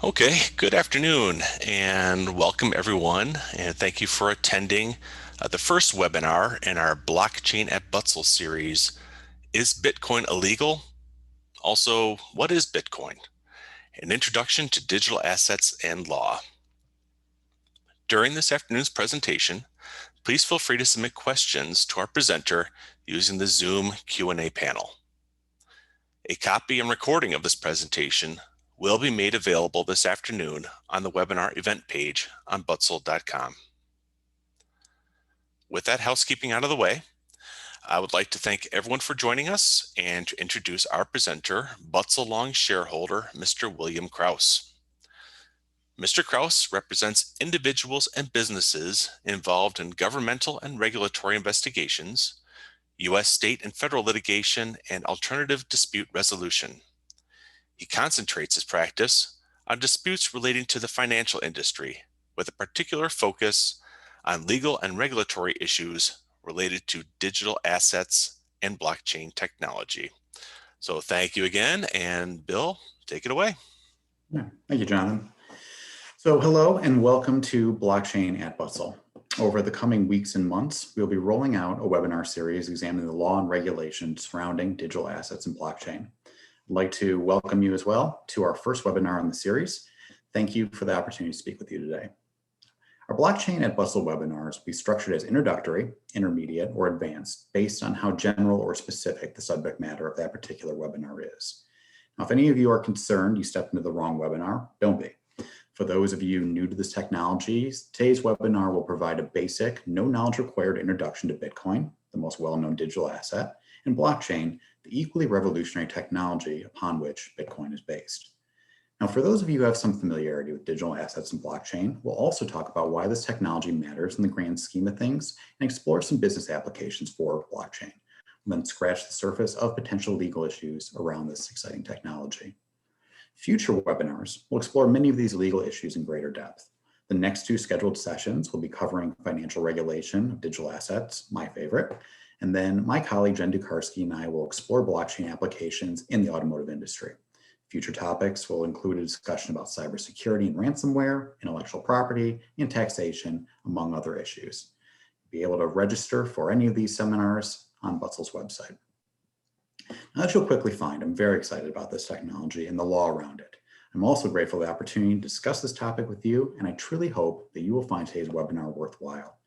Okay, good afternoon and welcome everyone. And thank you for attending the first webinar in our Blockchain at Butzel series. Is Bitcoin illegal? Also, what is Bitcoin? An introduction to digital assets and law. During this afternoon's presentation, please feel free to submit questions to our presenter using the Zoom Q&A panel. A copy and recording of this presentation will be made available this afternoon on the webinar event page on butzel.com. With that housekeeping out of the way, I would like to thank everyone for joining us and to introduce our presenter, Butzel Long shareholder, Mr. William Kraus. Mr. Kraus represents individuals and businesses involved in governmental and regulatory investigations, U.S. state and federal litigation, and alternative dispute resolution. He concentrates his practice on disputes relating to the financial industry, with a particular focus on legal and regulatory issues related to digital assets and blockchain technology. So thank you again, and Bill, take it away. Yeah, thank you, Jonathan. So hello and welcome to Blockchain at Butzel. Over the coming weeks and months, we'll be rolling out a webinar series examining the law and regulations surrounding digital assets and blockchain. I'd like to welcome you as well to our first webinar in the series. Thank you for the opportunity to speak with you today. Our Blockchain at Butzel webinars will be structured as introductory, intermediate, or advanced based on how general or specific the subject matter of that particular webinar is. Now, if any of you are concerned you stepped into the wrong webinar, don't be. For those of you new to this technology, today's webinar will provide a basic, no knowledge required introduction to Bitcoin, the most well-known digital asset, and blockchain, the equally revolutionary technology upon which Bitcoin is based. Now, for those of you who have some familiarity with digital assets and blockchain, we'll also talk about why this technology matters in the grand scheme of things and explore some business applications for blockchain. We'll then scratch the surface of potential legal issues around this exciting technology. Future webinars will explore many of these legal issues in greater depth. The next two scheduled sessions will be covering financial regulation of digital assets, my favorite, and then my colleague Jen Dukarski and I will explore blockchain applications in the automotive industry. Future topics will include a discussion about cybersecurity and ransomware, intellectual property, and taxation, among other issues. You'll be able to register for any of these seminars on Butzel's website. Now, as you'll quickly find, I'm very excited about this technology and the law around it. I'm also grateful for the opportunity to discuss this topic with you, and I truly hope that you will find today's webinar worthwhile.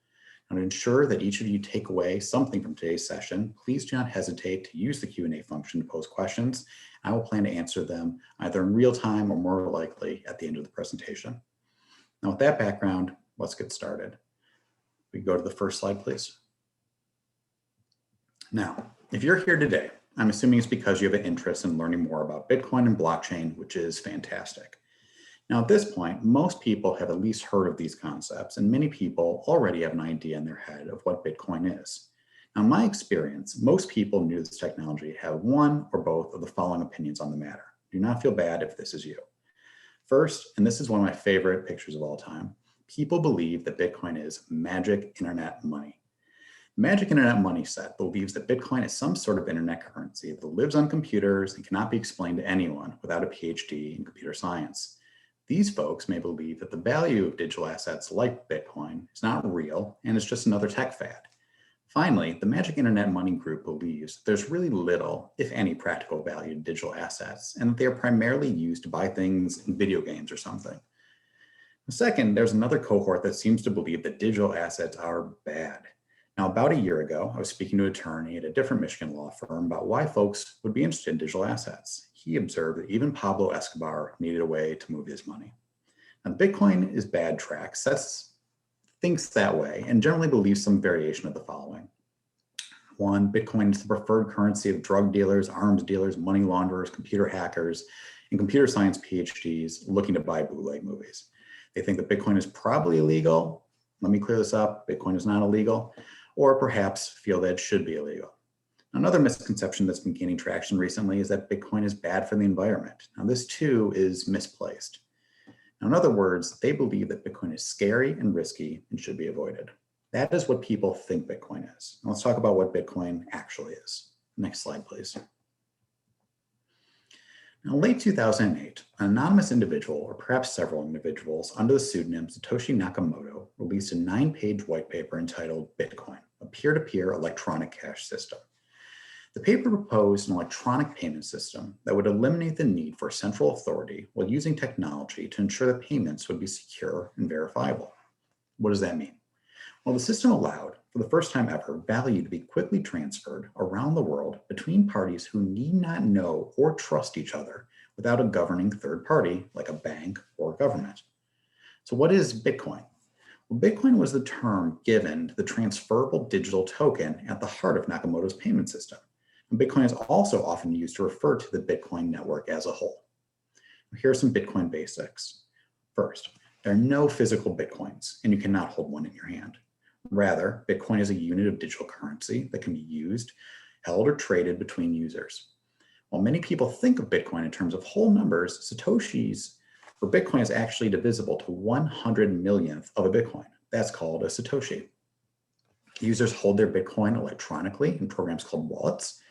Now, to ensure that each of you take away something from today's session, please do not hesitate to use the Q&A function to pose questions. I will plan to answer them either in real time or more likely at the end of the presentation. Now, with that background, let's get started. We go to the first slide, please. Now, if you're here today, I'm assuming it's because you have an interest in learning more about Bitcoin and blockchain, which is fantastic. Now, at this point, most people have at least heard of these concepts, and many people already have an idea in their head of what Bitcoin is. Now, in my experience, most people new to this technology have one or both of the following opinions on the matter. Do not feel bad if this is you. First, and this is one of my favorite pictures of all time, people believe that Bitcoin is magic internet money. Magic Internet Money Set believes that Bitcoin is some sort of internet currency that lives on computers and cannot be explained to anyone without a PhD in computer science. These folks may believe that the value of digital assets like Bitcoin is not real and is just another tech fad. Finally, the Magic Internet Money Group believes that there's really little, if any, practical value to digital assets and that they are primarily used to buy things in video games or something. Second, there's another cohort that seems to believe that digital assets are bad. Now, about a year ago, I was speaking to an attorney at a different Michigan law firm about why folks would be interested in digital assets. He observed that even Pablo Escobar needed a way to move his money. Now, Bitcoin is bad track, thinks that way, and generally believes some variation of the following. One, Bitcoin is the preferred currency of drug dealers, arms dealers, money launderers, computer hackers, and computer science PhDs looking to buy bootleg movies. They think that Bitcoin is probably illegal. Let me clear this up. Bitcoin is not illegal. Or perhaps feel that it should be illegal. Another misconception that's been gaining traction recently is that Bitcoin is bad for the environment. Now, this too is misplaced. Now, in other words, they believe that Bitcoin is scary and risky and should be avoided. That is what people think Bitcoin is. Now, let's talk about what Bitcoin actually is. Next slide, please. In late 2008, an anonymous individual, or perhaps several individuals, under the pseudonym Satoshi Nakamoto, released a 9-page white paper entitled Bitcoin, a peer-to-peer electronic cash system. The paper proposed an electronic payment system that would eliminate the need for central authority while using technology to ensure that payments would be secure and verifiable. What does that mean? Well, the system allowed, for the first time ever, value to be quickly transferred around the world between parties who need not know or trust each other without a governing third party like a bank or government. So what is Bitcoin? Well, Bitcoin was the term given to the transferable digital token at the heart of Nakamoto's payment system. And Bitcoin is also often used to refer to the Bitcoin network as a whole. Here are some Bitcoin basics. First, there are no physical Bitcoins, and you cannot hold one in your hand. Rather, Bitcoin is a unit of digital currency that can be used, held, or traded between users. While many people think of Bitcoin in terms of whole numbers, Satoshis for Bitcoin is actually divisible to 100 millionth of a Bitcoin. That's called a Satoshi. Users hold their Bitcoin electronically in programs called wallets.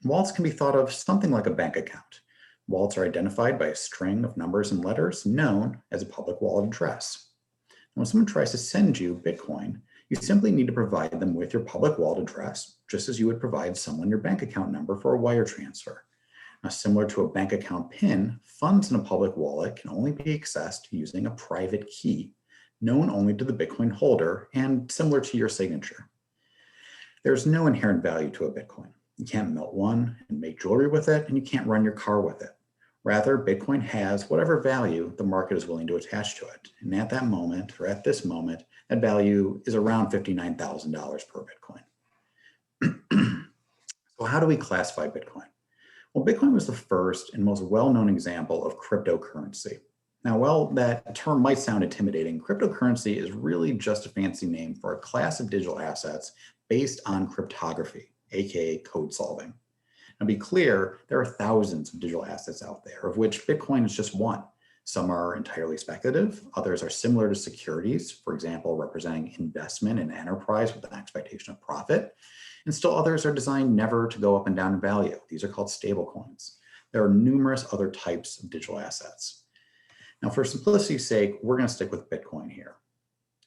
And wallets can be thought of something like a bank account. Wallets are identified by a string of numbers and letters known as a public wallet address. And when someone tries to send you Bitcoin, you simply need to provide them with your public wallet address, just as you would provide someone your bank account number for a wire transfer. Now, similar to a bank account PIN, funds in a public wallet can only be accessed using a private key, known only to the Bitcoin holder and similar to your signature. There's no inherent value to a Bitcoin. You can't melt one and make jewelry with it, and you can't run your car with it. Rather, Bitcoin has whatever value the market is willing to attach to it. And at that moment, or at this moment, that value is around $59,000 per Bitcoin. So how do we classify Bitcoin? Well, Bitcoin was the first and most well-known example of cryptocurrency. Now, while that term might sound intimidating, cryptocurrency is really just a fancy name for a class of digital assets based on cryptography, aka code solving. Now, be clear, there are thousands of digital assets out there, of which Bitcoin is just one. Some are entirely speculative, others are similar to securities, for example, representing investment in enterprise with an expectation of profit, and still others are designed never to go up and down in value. These are called stablecoins. There are numerous other types of digital assets. Now, for simplicity's sake, we're going to stick with Bitcoin here.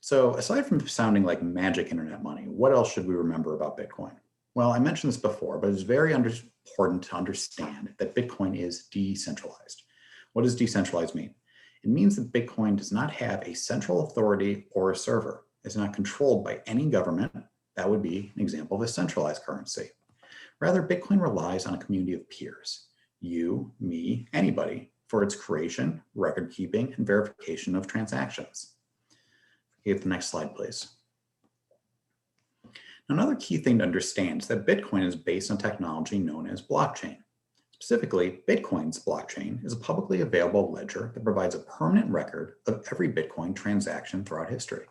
So aside from sounding like magic internet money, what else should we remember about Bitcoin? Well, I mentioned this before, but it's very important to understand that Bitcoin is decentralized. What does decentralized mean? It means that Bitcoin does not have a central authority or a server. It's not controlled by any government. That would be an example of a centralized currency. Rather, Bitcoin relies on a community of peers, you, me, anybody, for its creation, record keeping, and verification of transactions. Give the next slide, please. Another key thing to understand is that Bitcoin is based on technology known as blockchain. Specifically, Bitcoin's blockchain is a publicly available ledger that provides a permanent record of every Bitcoin transaction throughout history.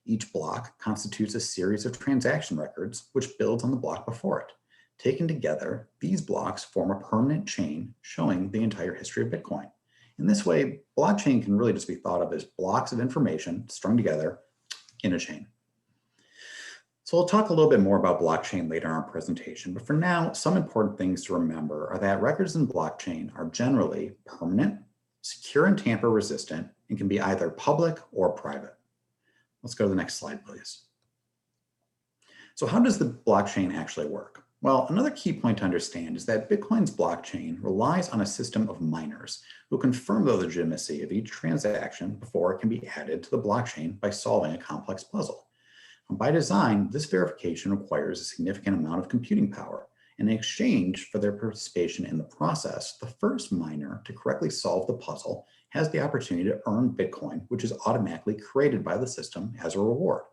Each block constitutes a series of transaction records which builds on the block before it. Taken together, these blocks form a permanent chain showing the entire history of Bitcoin. In this way, blockchain can really just be thought of as blocks of information strung together in a chain. So we'll talk a little bit more about blockchain later in our presentation, but for now, some important things to remember are that records in blockchain are generally permanent, secure and tamper resistant, and can be either public or private. Let's go to the next slide, please. So how does the blockchain actually work? Well, another key point to understand is that Bitcoin's blockchain relies on a system of miners who confirm the legitimacy of each transaction before it can be added to the blockchain by solving a complex puzzle. By design, this verification requires a significant amount of computing power. In exchange for their participation in the process, the first miner to correctly solve the puzzle has the opportunity to earn Bitcoin, which is automatically created by the system as a reward.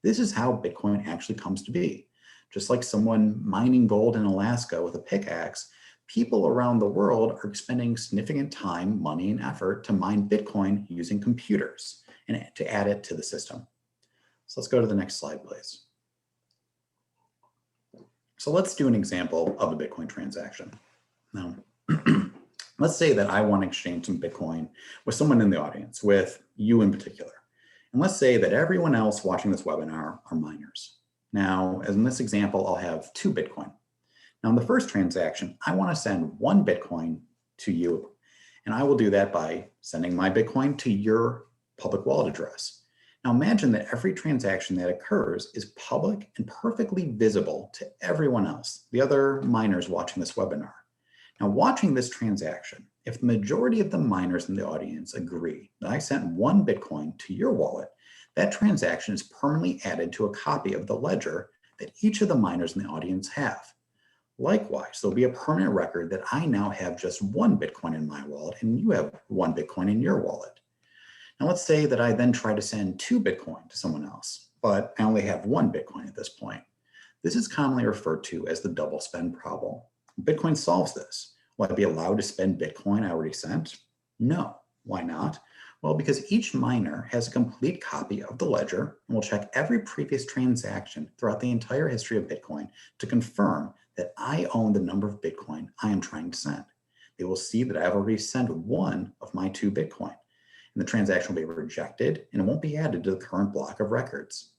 This is how Bitcoin actually comes to be. Just like someone mining gold in Alaska with a pickaxe, people around the world are expending significant time, money, and effort to mine Bitcoin using computers and to add it to the system. So let's go to the next slide, please. So let's do an example of a Bitcoin transaction. Now, let's say that I want to exchange some Bitcoin with someone in the audience, with you in particular. And let's say that everyone else watching this webinar are miners. Now, as in this example, I'll have 2 Bitcoin. Now, in the first transaction, I want to send 1 Bitcoin to you. And I will do that by sending my Bitcoin to your public wallet address. Now imagine that every transaction that occurs is public and perfectly visible to everyone else, the other miners watching this webinar. Now watching this transaction, if the majority of the miners in the audience agree that I sent one Bitcoin to your wallet, that transaction is permanently added to a copy of the ledger that each of the miners in the audience have. Likewise, there'll be a permanent record that I now have just one Bitcoin in my wallet and you have one Bitcoin in your wallet. Now let's say that I then try to send two Bitcoin to someone else, but I only have one Bitcoin at this point. This is commonly referred to as the double spend problem. Bitcoin solves this. Will I be allowed to spend Bitcoin I already sent? No. Why not? Well, because each miner has a complete copy of the ledger and will check every previous transaction throughout the entire history of Bitcoin to confirm that I own the number of Bitcoin I am trying to send. They will see that I've already sent one of my two Bitcoin, and the transaction will be rejected and it won't be added to the current block of records.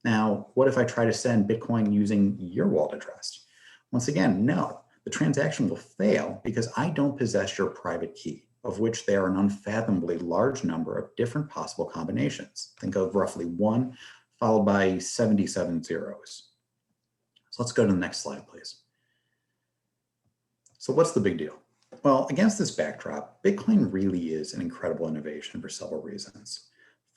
Now, what if I try to send Bitcoin using your wallet address? Once again, no, the transaction will fail because I don't possess your private key, of which there are an unfathomably large number of different possible combinations. Think of roughly 1 followed by 77 zeros. So let's go to the next slide, please. So what's the big deal? Well, against this backdrop, Bitcoin really is an incredible innovation for several reasons.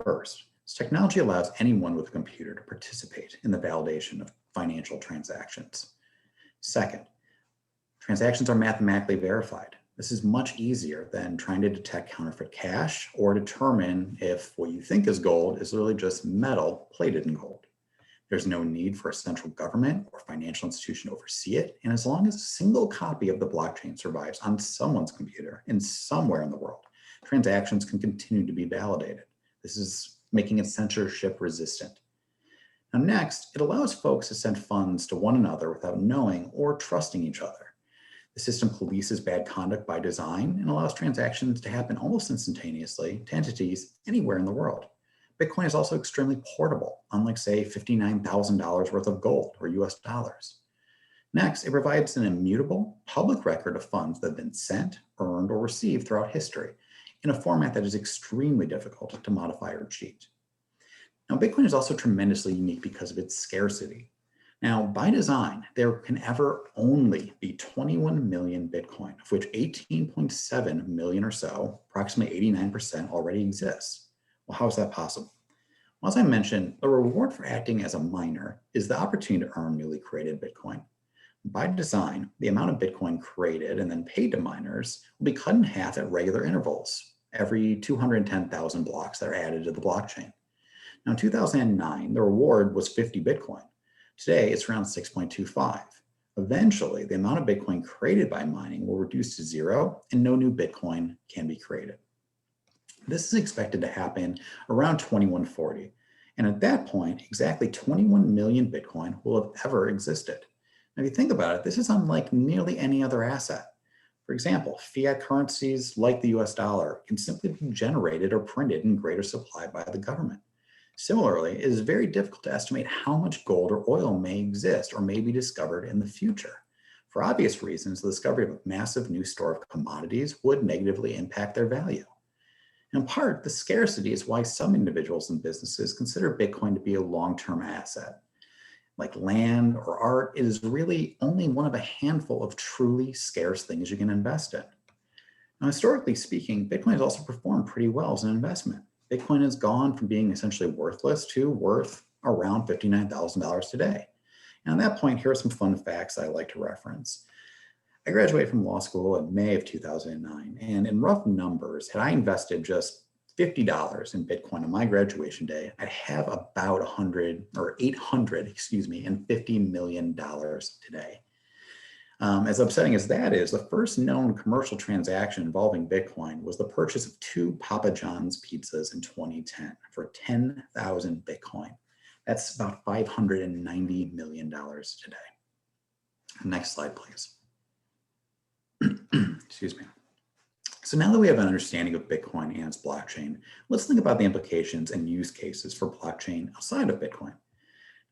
First, this technology allows anyone with a computer to participate in the validation of financial transactions. Second, transactions are mathematically verified. This is much easier than trying to detect counterfeit cash or determine if what you think is gold is really just metal plated in gold. There's no need for a central government or financial institution to oversee it. And as long as a single copy of the blockchain survives on someone's computer in somewhere in the world, transactions can continue to be validated. This is making it censorship resistant. Now next, it allows folks to send funds to one another without knowing or trusting each other. The system polices bad conduct by design and allows transactions to happen almost instantaneously to entities anywhere in the world. Bitcoin is also extremely portable, unlike, say, $59,000 worth of gold or US dollars. Next, it provides an immutable public record of funds that have been sent, earned, or received throughout history in a format that is extremely difficult to modify or cheat. Now, Bitcoin is also tremendously unique because of its scarcity. Now, by design, there can ever only be 21 million Bitcoin, of which 18.7 million or so, approximately 89%, already exists. Well, how is that possible? Well, as I mentioned, the reward for acting as a miner is the opportunity to earn newly created Bitcoin. By design, the amount of Bitcoin created and then paid to miners will be cut in half at regular intervals, every 210,000 blocks that are added to the blockchain. Now, in 2009, the reward was 50 Bitcoin. Today, it's around 6.25. Eventually, the amount of Bitcoin created by mining will reduce to zero and no new Bitcoin can be created. This is expected to happen around 2140. And at that point, exactly 21 million Bitcoin will have ever existed. Now, if you think about it, this is unlike nearly any other asset. For example, fiat currencies like the US dollar can simply be generated or printed in greater supply by the government. Similarly, it is very difficult to estimate how much gold or oil may exist or may be discovered in the future. For obvious reasons, the discovery of a massive new store of commodities would negatively impact their value. In part, the scarcity is why some individuals and businesses consider Bitcoin to be a long-term asset. Like land or art, it is really only one of a handful of truly scarce things you can invest in. Now, historically speaking, Bitcoin has also performed pretty well as an investment. Bitcoin has gone from being essentially worthless to worth around $59,000 today. And on that point, here are some fun facts I like to reference. I graduated from law school in May of 2009, and in rough numbers, had I invested just $50 in Bitcoin on my graduation day, I'd have about $850 million today. As upsetting as that is, the first known commercial transaction involving Bitcoin was the purchase of 2 Papa John's pizzas in 2010 for 10,000 Bitcoin. That's about $590 million today. Next slide, please. Excuse me. So now that we have an understanding of Bitcoin and its blockchain, let's think about the implications and use cases for blockchain outside of Bitcoin.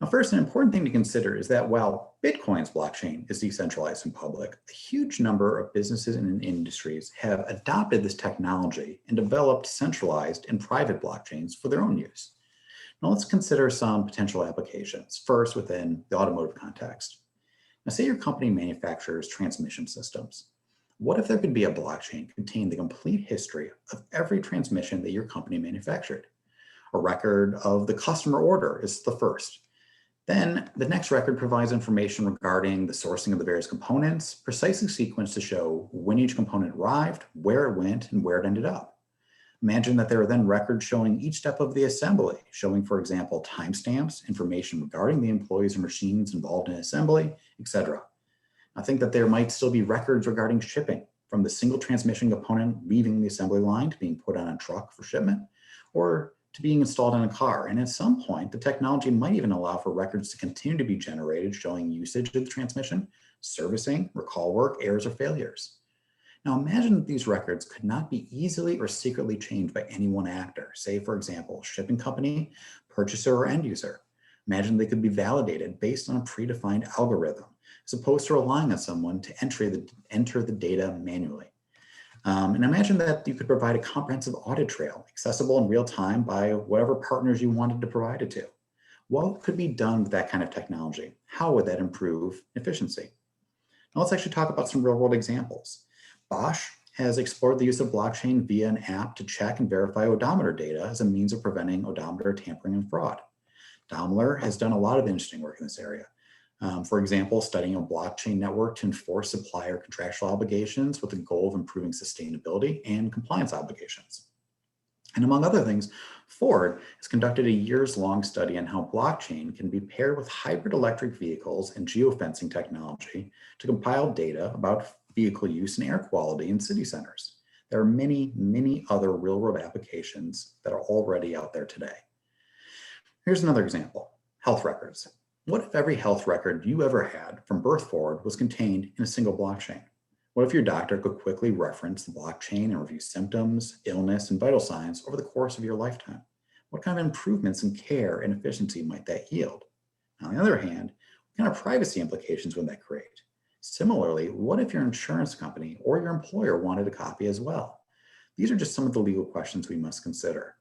Now, first, an important thing to consider is that while Bitcoin's blockchain is decentralized and public, a huge number of businesses and industries have adopted this technology and developed centralized and private blockchains for their own use. Now, let's consider some potential applications, first within the automotive context. Now, say your company manufactures transmission systems. What if there could be a blockchain containing the complete history of every transmission that your company manufactured? A record of the customer order is the first. Then the next record provides information regarding the sourcing of the various components, precisely sequenced to show when each component arrived, where it went, and where it ended up. Imagine that there are then records showing each step of the assembly, showing, for example, timestamps, information regarding the employees or machines involved in assembly, etc. I think that there might still be records regarding shipping, from the single transmission component leaving the assembly line to being put on a truck for shipment, or to being installed in a car. And at some point, the technology might even allow for records to continue to be generated showing usage of the transmission, servicing, recall work, errors, or failures. Now imagine that these records could not be easily or secretly changed by any one actor, say, for example, shipping company, purchaser, or end user. Imagine they could be validated based on a predefined algorithm, as opposed to relying on someone to enter the data manually. And imagine that you could provide a comprehensive audit trail, accessible in real time by whatever partners you wanted to provide it to. What could be done with that kind of technology? How would that improve efficiency? Now let's actually talk about some real world examples. Bosch has explored the use of blockchain via an app to check and verify odometer data as a means of preventing odometer tampering and fraud. Daimler has done a lot of interesting work in this area. For example, studying a blockchain network to enforce supplier contractual obligations with the goal of improving sustainability and compliance obligations. And among other things, Ford has conducted a years-long study on how blockchain can be paired with hybrid electric vehicles and geofencing technology to compile data about vehicle use and air quality in city centers. There are many, many other real-world applications that are already out there today. Here's another example, health records. What if every health record you ever had from birth forward was contained in a single blockchain? What if your doctor could quickly reference the blockchain and review symptoms, illness, and vital signs over the course of your lifetime? What kind of improvements in care and efficiency might that yield? On the other hand, what kind of privacy implications would that create? Similarly, what if your insurance company or your employer wanted a copy as well? These are just some of the legal questions we must consider.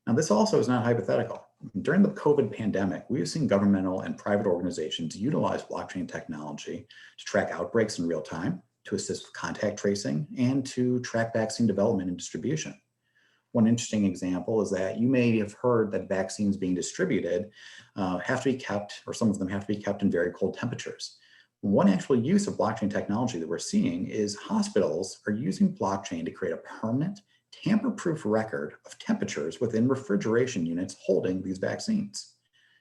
Now, this also is not hypothetical. During the COVID pandemic, we have seen governmental and private organizations utilize blockchain technology to track outbreaks in real time, to assist with contact tracing, and to track vaccine development and distribution. One interesting example is that you may have heard that vaccines being distributed have to be kept, or some of them have to be kept in very cold temperatures. One actual use of blockchain technology that we're seeing is hospitals are using blockchain to create a permanent, tamper-proof record of temperatures within refrigeration units holding these vaccines.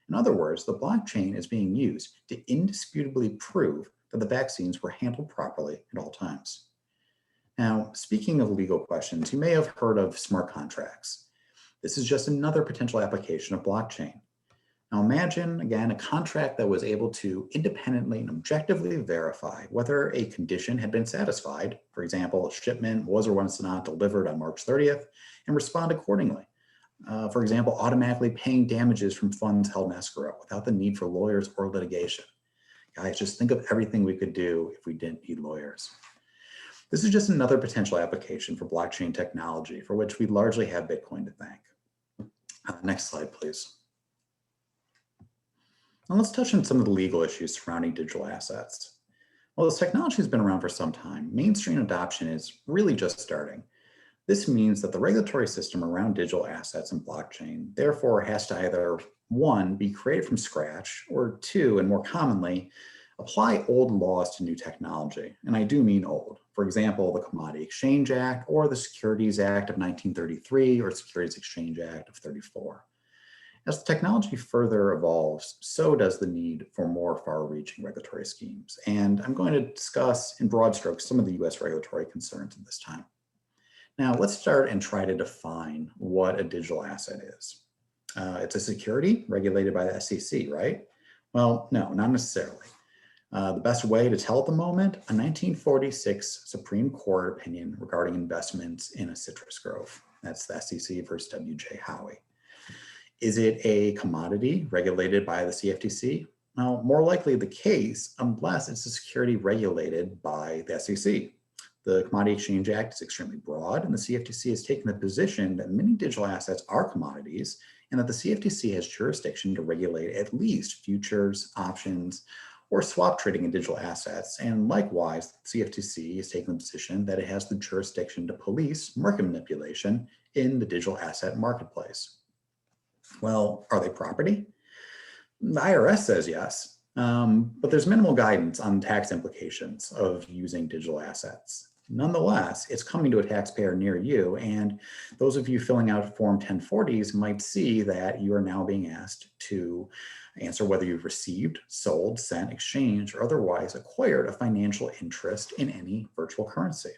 In other words, the blockchain is being used to indisputably prove that the vaccines were handled properly at all times. Now, speaking of legal questions, you may have heard of smart contracts. This is just another potential application of blockchain. Now imagine, again, a contract that was able to independently and objectively verify whether a condition had been satisfied. For example, a shipment was or was not delivered on March 30th, and respond accordingly. For example, automatically paying damages from funds held in escrow without the need for lawyers or litigation. Guys, just think of everything we could do if we didn't need lawyers. This is just another potential application for blockchain technology for which we largely have Bitcoin to thank. Next slide, please. Now let's touch on some of the legal issues surrounding digital assets. While this technology has been around for some time, mainstream adoption is really just starting. This means that the regulatory system around digital assets and blockchain therefore has to either, one, be created from scratch, or two, and more commonly, apply old laws to new technology. And I do mean old. For example, the Commodity Exchange Act or the Securities Act of 1933 or Securities Exchange Act of 34. As the technology further evolves, so does the need for more far-reaching regulatory schemes. And I'm going to discuss in broad strokes some of the US regulatory concerns at this time. Now, let's start and try to define what a digital asset is. It's a security regulated by the SEC, right? Well, no, not necessarily. The best way to tell at the moment, a 1946 Supreme Court opinion regarding investments in a citrus grove. That's the SEC versus W.J. Howie. Is it a commodity regulated by the CFTC? Well, more likely the case unless it's a security regulated by the SEC. The Commodity Exchange Act is extremely broad, and the CFTC has taken the position that many digital assets are commodities and that the CFTC has jurisdiction to regulate at least futures, options, or swap trading in digital assets. And likewise, the CFTC has taken the position that it has the jurisdiction to police market manipulation in the digital asset marketplace. Well, are they property? The IRS says yes, but there's minimal guidance on tax implications of using digital assets. Nonetheless, it's coming to a taxpayer near you, and those of you filling out Form 1040s might see that you are now being asked to answer whether you've received, sold, sent, exchanged, or otherwise acquired a financial interest in any virtual currency.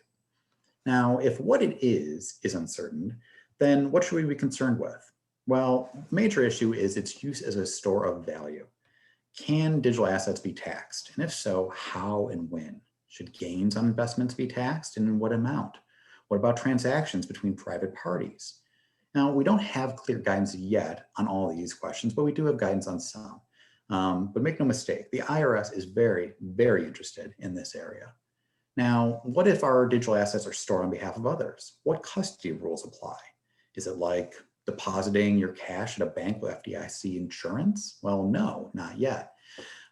Now, if what it is uncertain, then what should we be concerned with? Well, the major issue is its use as a store of value. Can digital assets be taxed? And if so, how and when? Should gains on investments be taxed and in what amount? What about transactions between private parties? Now, we don't have clear guidance yet on all of these questions, but we do have guidance on some. But make no mistake, the IRS is very, very interested in this area. Now, what if our digital assets are stored on behalf of others? What custody rules apply? Is it like depositing your cash at a bank with FDIC insurance? Well, no, not yet.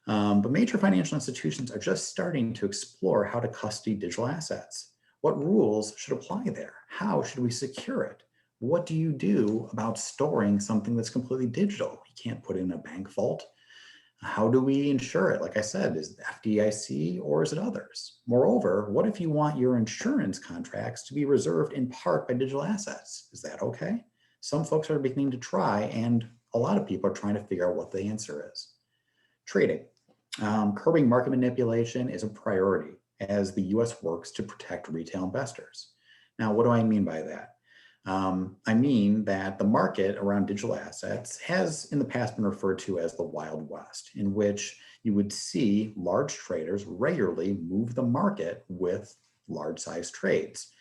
But major financial institutions are just starting to explore how to custody digital assets. What rules should apply there? How should we secure it? What do you do about storing something that's completely digital? You can't put it in a bank vault. How do we insure it? Like I said, is it FDIC or is it others? Moreover, what if you want your insurance contracts to be reserved in part by digital assets? Is that okay? Some folks are beginning to try, and a lot of people are trying to figure out what the answer is. Trading. Curbing market manipulation is a priority as the US works to protect retail investors. Now, what do I mean by that? I mean that the market around digital assets has in the past been referred to as the Wild West, in which you would see large traders regularly move the market with large size trades.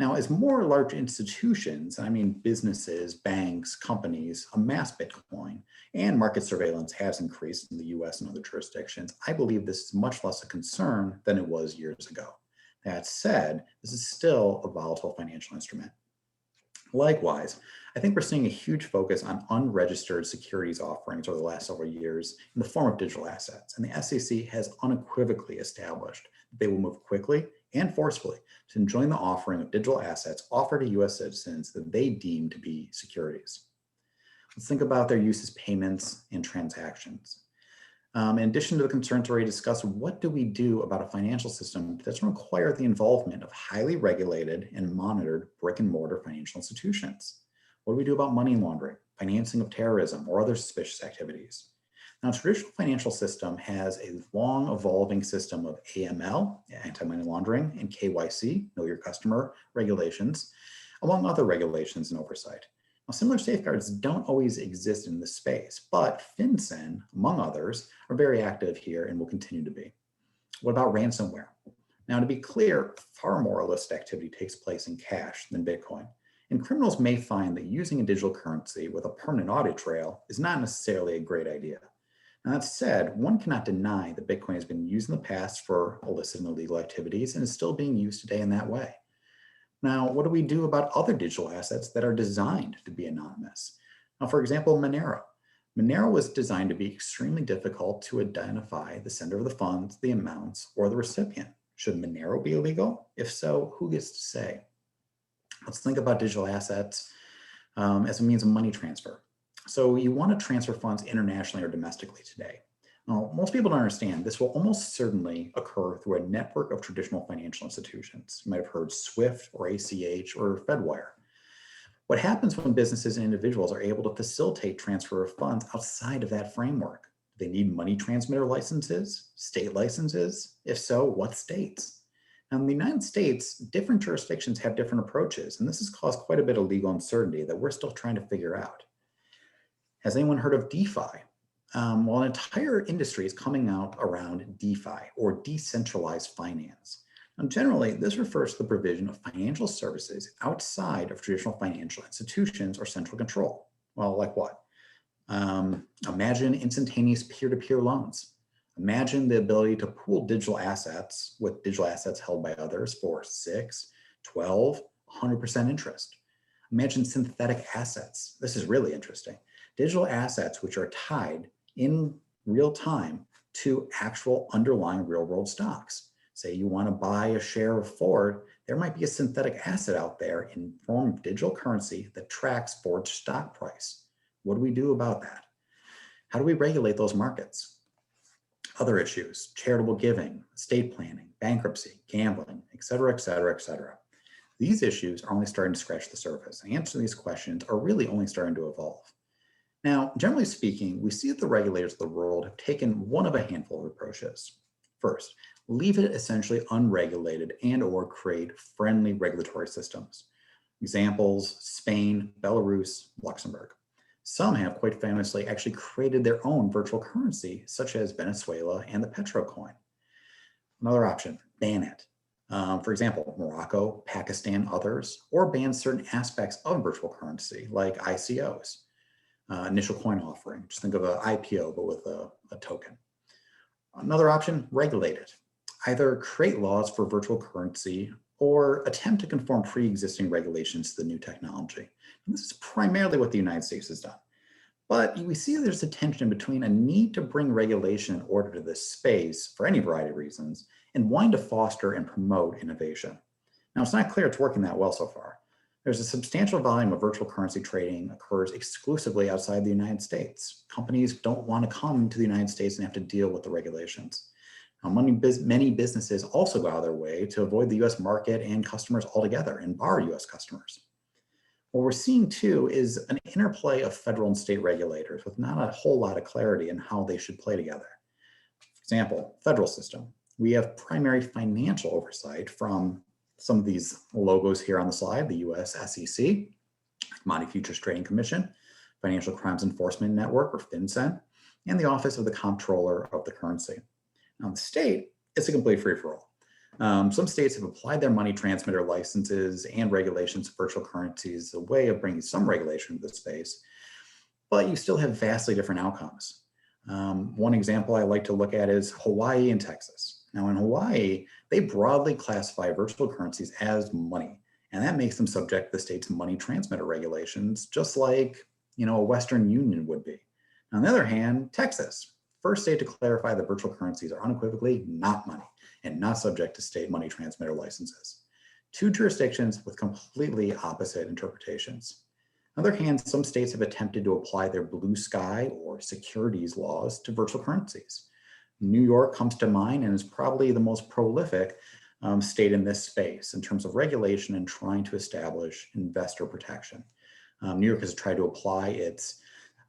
Now, as more large institutions, I mean businesses, banks, companies, amass Bitcoin, and market surveillance has increased in the US and other jurisdictions, I believe this is much less a concern than it was years ago. That said, this is still a volatile financial instrument. Likewise, I think we're seeing a huge focus on unregistered securities offerings over the last several years in the form of digital assets, and the SEC has unequivocally established that they will move quickly and forcefully to enjoin the offering of digital assets offered to US citizens that they deem to be securities. Let's think about their use as payments and transactions. In addition to the concerns already discussed, what do we do about a financial system that doesn't require the involvement of highly regulated and monitored brick and mortar financial institutions? What do we do about money laundering, financing of terrorism, or other suspicious activities? Now, a traditional financial system has a long evolving system of AML, anti-money laundering, and KYC, know your customer regulations, among other regulations and oversight. Now, similar safeguards don't always exist in this space, but FinCEN, among others, are very active here and will continue to be. What about ransomware? Now, to be clear, far more illicit activity takes place in cash than Bitcoin, and criminals may find that using a digital currency with a permanent audit trail is not necessarily a great idea. Now, that said, one cannot deny that Bitcoin has been used in the past for illicit and illegal activities and is still being used today in that way. Now, what do we do about other digital assets that are designed to be anonymous? Now, for example, Monero. Monero was designed to be extremely difficult to identify the sender of the funds, the amounts, or the recipient. Should Monero be illegal? If so, who gets to say? Let's think about digital assets as a means of money transfer. So you want to transfer funds internationally or domestically today. Now, most people don't understand this will almost certainly occur through a network of traditional financial institutions. You might have heard SWIFT or ACH or Fedwire. What happens when businesses and individuals are able to facilitate transfer of funds outside of that framework? Do they need money transmitter licenses, state licenses? If so, what states? Now, in the United States, different jurisdictions have different approaches, and this has caused quite a bit of legal uncertainty that we're still trying to figure out. Has anyone heard of DeFi? Well, an entire industry is coming out around DeFi, or decentralized finance. Now, generally, this refers to the provision of financial services outside of traditional financial institutions or central control. Well, like what? Imagine instantaneous peer-to-peer loans. Imagine the ability to pool digital assets with digital assets held by others for 6, 12, 100% interest. Imagine synthetic assets. This is really interesting. Digital assets which are tied in real time to actual underlying real world stocks. Say you want to buy a share of Ford, there might be a synthetic asset out there in form of digital currency that tracks Ford's stock price. What do we do about that? How do we regulate those markets? Other issues, charitable giving, estate planning, bankruptcy, gambling, et cetera, et cetera, et cetera. These issues are only starting to scratch the surface. The answers to these questions are really only starting to evolve. Now, generally speaking, we see that the regulators of the world have taken one of a handful of approaches. First, leave it essentially unregulated and or create friendly regulatory systems. Examples, Spain, Belarus, Luxembourg. Some have quite famously actually created their own virtual currency, such as Venezuela and the Petro coin. Another option, ban it. For example, Morocco, Pakistan, others, or ban certain aspects of virtual currency like ICOs, initial coin offering. Just think of an IPO, but with a token. Another option, regulate it. Either create laws for virtual currency or attempt to conform pre-existing regulations to the new technology. And this is primarily what the United States has done. But we see there's a tension between a need to bring regulation and order to this space for any variety of reasons and wanting to foster and promote innovation. Now, it's not clear it's working that well so far. There's a substantial volume of virtual currency trading occurs exclusively outside the United States. Companies don't want to come to the United States and have to deal with the regulations. Now, many businesses also go out of their way to avoid the US market and customers altogether and bar US customers. What we're seeing too is an interplay of federal and state regulators with not a whole lot of clarity in how they should play together. For example, federal system. We have primary financial oversight from some of these logos here on the slide, the US SEC, Commodity Futures Trading Commission, Financial Crimes Enforcement Network, or FinCEN, and the Office of the Comptroller of the Currency. Now, the state, it's a complete free-for-all. Some states have applied their money transmitter licenses and regulations to virtual currencies as a way of bringing some regulation to the space, but you still have vastly different outcomes. One example I like to look at is Hawaii and Texas. Now in Hawaii, they broadly classify virtual currencies as money, and that makes them subject to the state's money transmitter regulations, just like a Western Union would be. On the other hand, Texas, first state to clarify that virtual currencies are unequivocally not money and not subject to state money transmitter licenses. Two jurisdictions with completely opposite interpretations. On the other hand, some states have attempted to apply their blue sky or securities laws to virtual currencies. New York comes to mind and is probably the most prolific state in this space in terms of regulation and trying to establish investor protection. New York has tried to apply its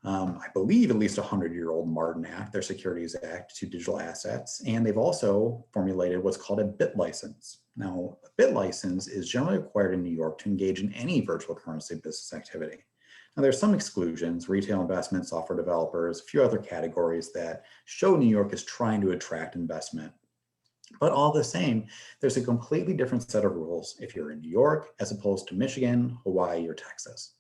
I believe at least 100-year-old Martin Act, their Securities Act, to digital assets. And they've also formulated what's called a bit license. Now, a bit license is generally required in New York to engage in any virtual currency business activity. Now, there's some exclusions, retail investment, software developers, a few other categories that show New York is trying to attract investment. But all the same, there's a completely different set of rules if you're in New York as opposed to Michigan, Hawaii, or Texas.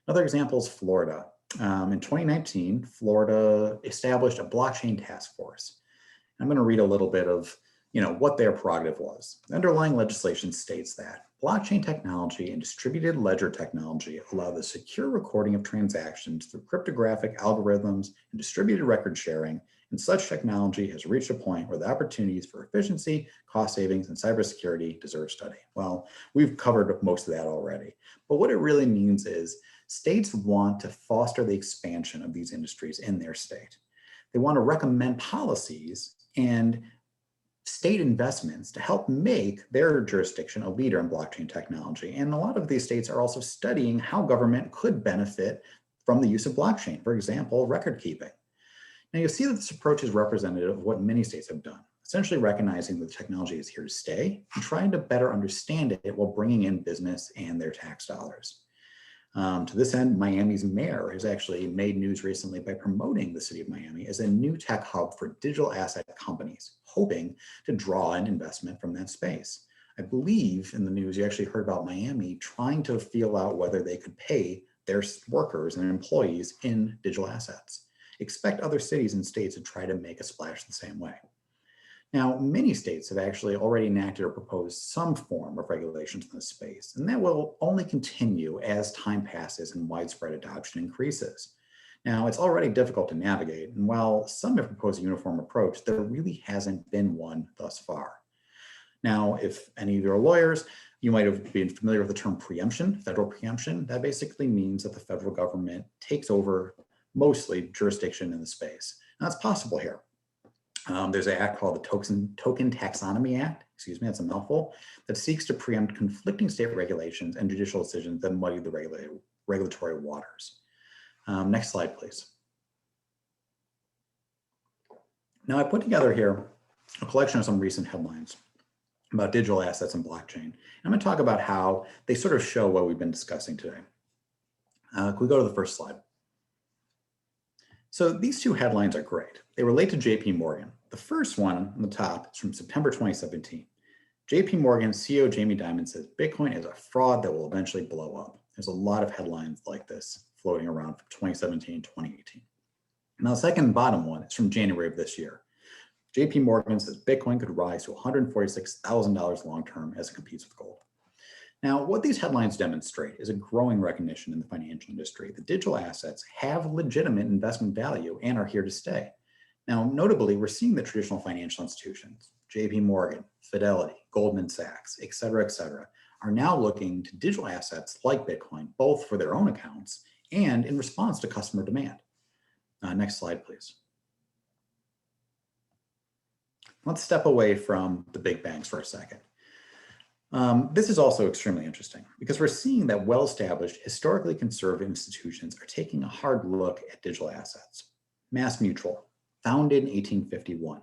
Another example is Florida. In 2019, Florida established a blockchain task force. I'm going to read a little bit of what their prerogative was. The underlying legislation states that blockchain technology and distributed ledger technology allow the secure recording of transactions through cryptographic algorithms and distributed record sharing, and such technology has reached a point where the opportunities for efficiency, cost savings, and cybersecurity deserve study. Well, we've covered most of that already, but what it really means is states want to foster the expansion of these industries in their state. They want to recommend policies and state investments to help make their jurisdiction a leader in blockchain technology. And a lot of these states are also studying how government could benefit from the use of blockchain, for example, record keeping. Now you'll see that this approach is representative of what many states have done, essentially recognizing that the technology is here to stay and trying to better understand it while bringing in business and their tax dollars. To this end, Miami's mayor has actually made news recently by promoting the city of Miami as a new tech hub for digital asset companies, hoping to draw in investment from that space. I believe in the news you actually heard about Miami trying to feel out whether they could pay their workers and employees in digital assets. Expect other cities and states to try to make a splash the same way. Now, many states have actually already enacted or proposed some form of regulations in this space, and that will only continue as time passes and widespread adoption increases. Now, it's already difficult to navigate, and while some have proposed a uniform approach, there really hasn't been one thus far. Now, if any of you are lawyers, you might have been familiar with the term preemption, federal preemption. That basically means that the federal government takes over mostly jurisdiction in the space. Now, that's possible here. There's an act called the Token Taxonomy Act, that's a mouthful, that seeks to preempt conflicting state regulations and judicial decisions that muddy the regulatory waters. Next slide, please. Now, I put together here a collection of some recent headlines about digital assets and blockchain. I'm going to talk about how they sort of show what we've been discussing today. Can we go to the first slide? So these two headlines are great. They relate to JP Morgan. The first one on the top is from September 2017. JP Morgan CEO Jamie Dimon says Bitcoin is a fraud that will eventually blow up. There's a lot of headlines like this floating around from 2017, 2018. Now the second bottom one is from January of this year. JP Morgan says Bitcoin could rise to $146,000 long-term as it competes with gold. Now, what these headlines demonstrate is a growing recognition in the financial industry that digital assets have legitimate investment value and are here to stay. Now, notably, we're seeing the traditional financial institutions, JP Morgan, Fidelity, Goldman Sachs, et cetera, are now looking to digital assets like Bitcoin, both for their own accounts and in response to customer demand. Next slide, please. Let's step away from the big banks for a second. This is also extremely interesting because we're seeing that well-established, historically conservative institutions are taking a hard look at digital assets. MassMutual, founded in 1851.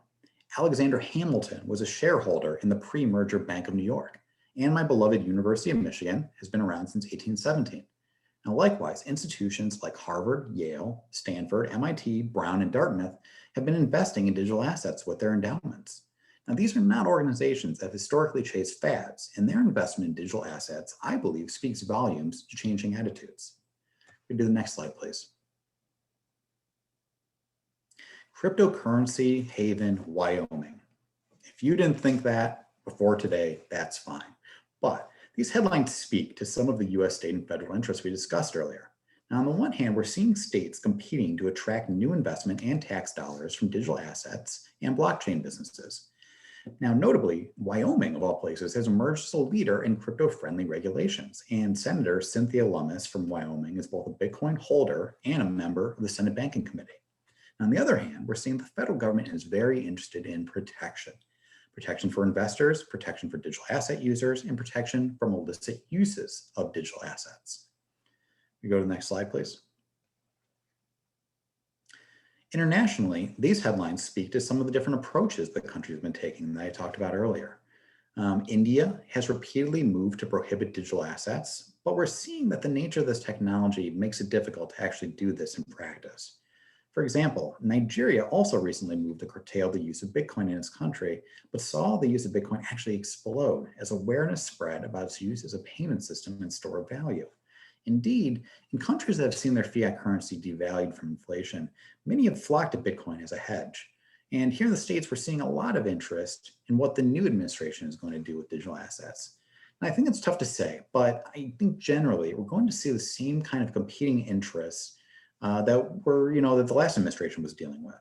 Alexander Hamilton was a shareholder in the pre-merger Bank of New York, and my beloved University of Michigan has been around since 1817. Now, likewise, institutions like Harvard, Yale, Stanford, MIT, Brown, and Dartmouth have been investing in digital assets with their endowments. Now, these are not organizations that have historically chased fads, and their investment in digital assets, I believe, speaks volumes to changing attitudes. We do the next slide, please. Cryptocurrency haven, Wyoming. If you didn't think that before today, that's fine. But these headlines speak to some of the US state and federal interests we discussed earlier. Now, on the one hand, we're seeing states competing to attract new investment and tax dollars from digital assets and blockchain businesses. Now, notably, Wyoming, of all places, has emerged as a leader in crypto-friendly regulations, and Senator Cynthia Lummis from Wyoming is both a Bitcoin holder and a member of the Senate Banking Committee. On the other hand, we're seeing the federal government is very interested in protection. Protection for investors, protection for digital asset users, and protection from illicit uses of digital assets. We go to the next slide, please. Internationally, these headlines speak to some of the different approaches the country has been taking that I talked about earlier. India has repeatedly moved to prohibit digital assets, but we're seeing that the nature of this technology makes it difficult to actually do this in practice. For example, Nigeria also recently moved to curtail the use of Bitcoin in its country, but saw the use of Bitcoin actually explode as awareness spread about its use as a payment system and store of value. Indeed, in countries that have seen their fiat currency devalued from inflation, many have flocked to Bitcoin as a hedge. And here in the States, we're seeing a lot of interest in what the new administration is going to do with digital assets. And I think it's tough to say, but I think generally we're going to see the same kind of competing interests that the last administration was dealing with.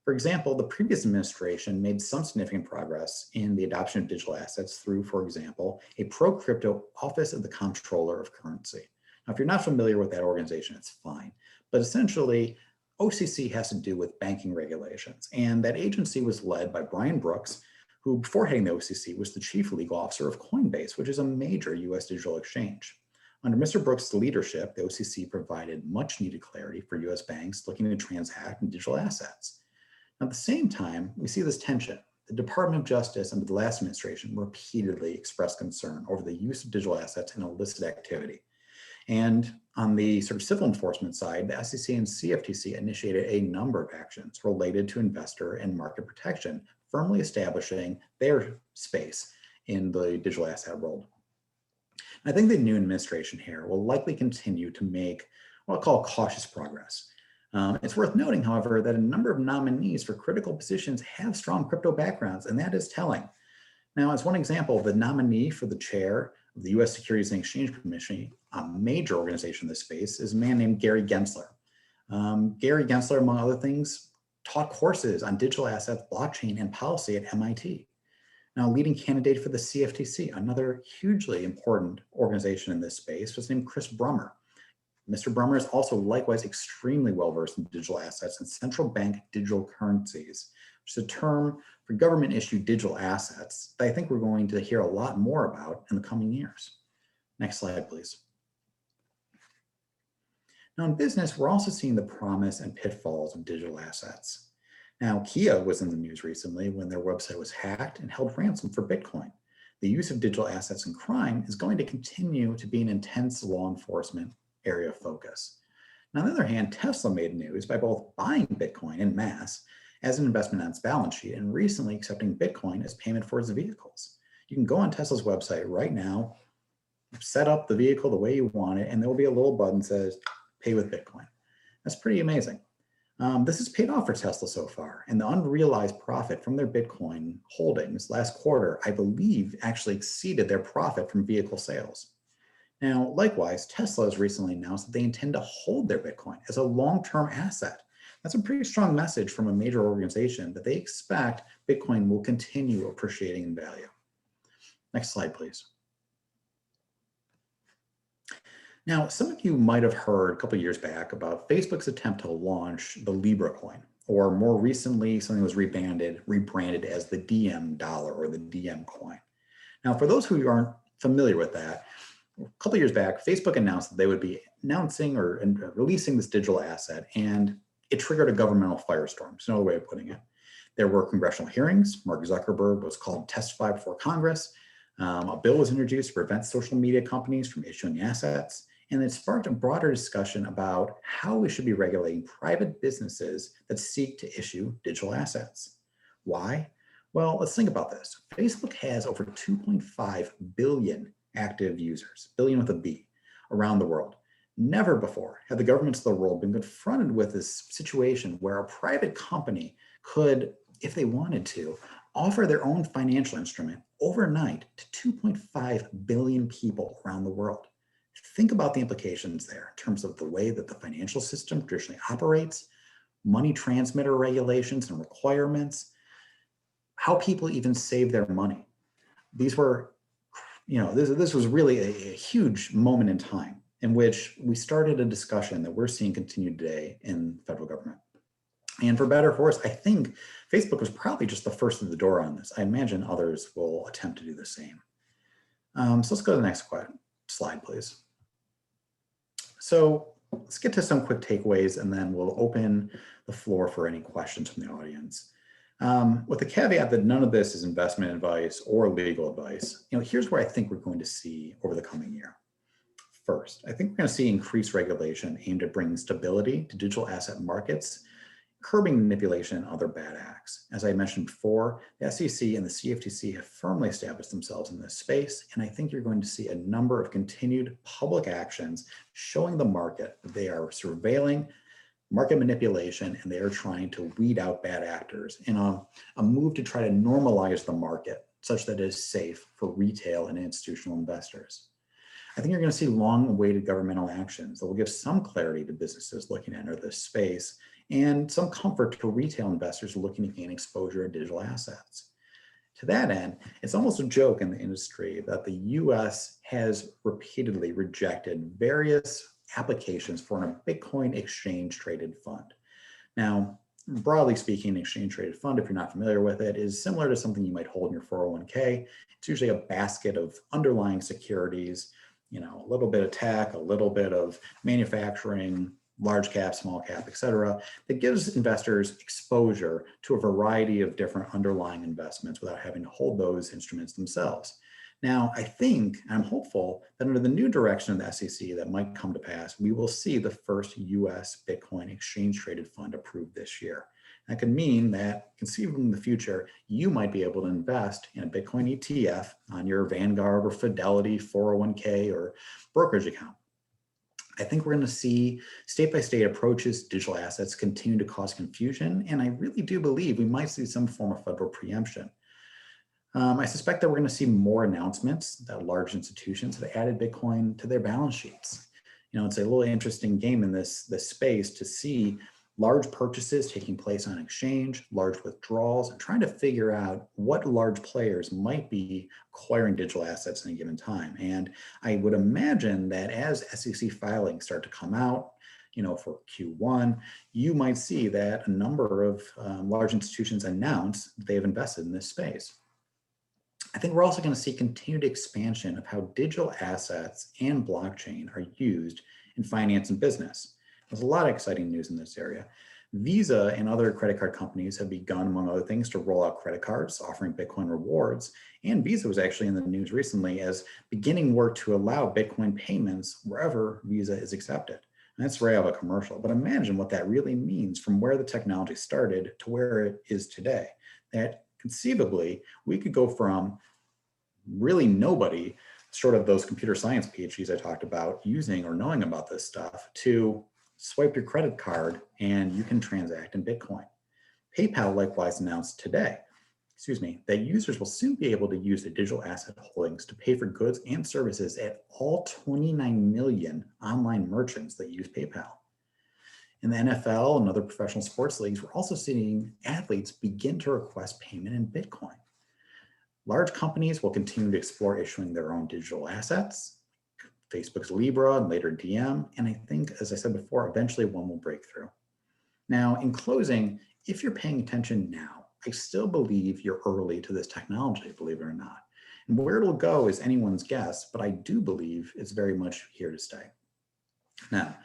For example, the previous administration made some significant progress in the adoption of digital assets through, for example, a pro-crypto Office of the Comptroller of Currency. Now, if you're not familiar with that organization, it's fine. But essentially, OCC has to do with banking regulations. And that agency was led by Brian Brooks, who before heading the OCC was the chief legal officer of Coinbase, which is a major US digital exchange. Under Mr. Brooks' leadership, the OCC provided much needed clarity for US banks looking to transact in digital assets. Now, at the same time, we see this tension. The Department of Justice under the last administration repeatedly expressed concern over the use of digital assets in illicit activity. And on the sort of civil enforcement side, the SEC and CFTC initiated a number of actions related to investor and market protection, firmly establishing their space in the digital asset world. I think the new administration here will likely continue to make what I'll call cautious progress. It's worth noting, however, that a number of nominees for critical positions have strong crypto backgrounds, and that is telling. Now, as one example, the nominee for the chair of the US Securities and Exchange Commission, a major organization in this space, is a man named Gary Gensler. Gary Gensler, among other things, taught courses on digital assets, blockchain, and policy at MIT. Now, leading candidate for the CFTC, another hugely important organization in this space, was named Chris Brummer. Mr. Brummer is also likewise extremely well-versed in digital assets and central bank digital currencies, which is a term for government-issued digital assets that I think we're going to hear a lot more about in the coming years. Next slide, please. Now, in business, we're also seeing the promise and pitfalls of digital assets. Now, Kia was in the news recently when their website was hacked and held ransom for Bitcoin. The use of digital assets in crime is going to continue to be an intense law enforcement area of focus. Now, on the other hand, Tesla made news by both buying Bitcoin en masse as an investment on its balance sheet and recently accepting Bitcoin as payment for its vehicles. You can go on Tesla's website right now, set up the vehicle the way you want it, and there will be a little button that says pay with Bitcoin. That's pretty amazing. This has paid off for Tesla so far, and the unrealized profit from their Bitcoin holdings last quarter, I believe, actually exceeded their profit from vehicle sales. Now, likewise, Tesla has recently announced that they intend to hold their Bitcoin as a long-term asset. That's a pretty strong message from a major organization that they expect Bitcoin will continue appreciating in value. Next slide, please. Now, some of you might have heard a couple of years back about Facebook's attempt to launch the Libra coin, or more recently, something was rebranded as the DM dollar or the DM coin. Now, for those who aren't familiar with that, a couple of years back, Facebook announced that they would be announcing or releasing this digital asset, and it triggered a governmental firestorm. It's another way of putting it. There were congressional hearings. Mark Zuckerberg was called to testify before Congress. A bill was introduced to prevent social media companies from issuing assets. And it sparked a broader discussion about how we should be regulating private businesses that seek to issue digital assets. Why? Well, let's think about this. Facebook has over 2.5 billion active users, billion with a B, around the world. Never before have the governments of the world been confronted with this situation where a private company could, if they wanted to, offer their own financial instrument overnight to 2.5 billion people around the world. Think about the implications there in terms of the way that the financial system traditionally operates, money transmitter regulations and requirements, how people even save their money. These were, this was really a huge moment in time in which we started a discussion that we're seeing continue today in the federal government. And for better or for worse, I think Facebook was probably just the first of the door on this. I imagine others will attempt to do the same. So let's go to the next slide, please. So let's get to some quick takeaways, and then we'll open the floor for any questions from the audience. With the caveat that none of this is investment advice or legal advice, here's where I think we're going to see over the coming year. First, I think we're going to see increased regulation aimed at bringing stability to digital asset markets, curbing manipulation and other bad acts. As I mentioned before, the SEC and the CFTC have firmly established themselves in this space, and I think you're going to see a number of continued public actions showing the market that they are surveilling market manipulation and they are trying to weed out bad actors in a move to try to normalize the market such that it is safe for retail and institutional investors. I think you're going to see long-awaited governmental actions that will give some clarity to businesses looking to enter this space and some comfort to retail investors looking to gain exposure to digital assets. To that end, it's almost a joke in the industry that the US has repeatedly rejected various applications for a Bitcoin exchange-traded fund. Now, broadly speaking, exchange-traded fund, if you're not familiar with it, is similar to something you might hold in your 401k. It's usually a basket of underlying securities, a little bit of tech, a little bit of manufacturing, large cap, small cap, et cetera, that gives investors exposure to a variety of different underlying investments without having to hold those instruments themselves. Now, I think, I'm hopeful that under the new direction of the SEC that might come to pass, we will see the first US Bitcoin exchange traded fund approved this year. That could mean that conceivably in the future, you might be able to invest in a Bitcoin ETF on your Vanguard or Fidelity 401k or brokerage account. I think we're going to see state-by-state approaches to digital assets continue to cause confusion, and I really do believe we might see some form of federal preemption. I suspect that we're going to see more announcements that large institutions have added Bitcoin to their balance sheets. It's a little interesting game in this space to see large purchases taking place on exchange, large withdrawals, and trying to figure out what large players might be acquiring digital assets in a given time. And I would imagine that as SEC filings start to come out, for Q1, you might see that a number of large institutions announce that they have invested in this space. I think we're also going to see continued expansion of how digital assets and blockchain are used in finance and business. There's a lot of exciting news in this area. Visa and other credit card companies have begun, among other things, to roll out credit cards offering Bitcoin rewards. And Visa was actually in the news recently as beginning work to allow Bitcoin payments wherever Visa is accepted. And that's right out of a commercial. But imagine what that really means from where the technology started to where it is today. That conceivably, we could go from really nobody, sort of those computer science PhDs I talked about, using or knowing about this stuff, to swipe your credit card and you can transact in Bitcoin. PayPal likewise announced today, that users will soon be able to use their digital asset holdings to pay for goods and services at all 29 million online merchants that use PayPal. In the NFL and other professional sports leagues, we're also seeing athletes begin to request payment in Bitcoin. Large companies will continue to explore issuing their own digital assets, Facebook's Libra and later Diem, and I think, as I said before, eventually one will break through. Now, in closing, if you're paying attention now, I still believe you're early to this technology, believe it or not. And where it'll go is anyone's guess, but I do believe it's very much here to stay. Now,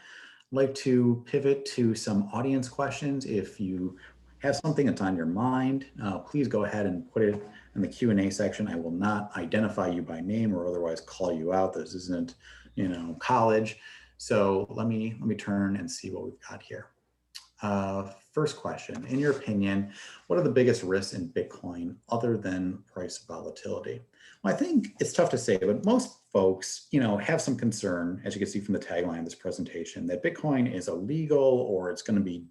I'd like to pivot to some audience questions. If you have something that's on your mind, please go ahead and put it in the Q&A section. I will not identify you by name or otherwise call you out. This isn't, college. So let me turn and see what we've got here. First question, in your opinion, what are the biggest risks in Bitcoin other than price volatility? Well, I think it's tough to say, but most folks, have some concern, as you can see from the tagline of this presentation, that Bitcoin is illegal or it's going to be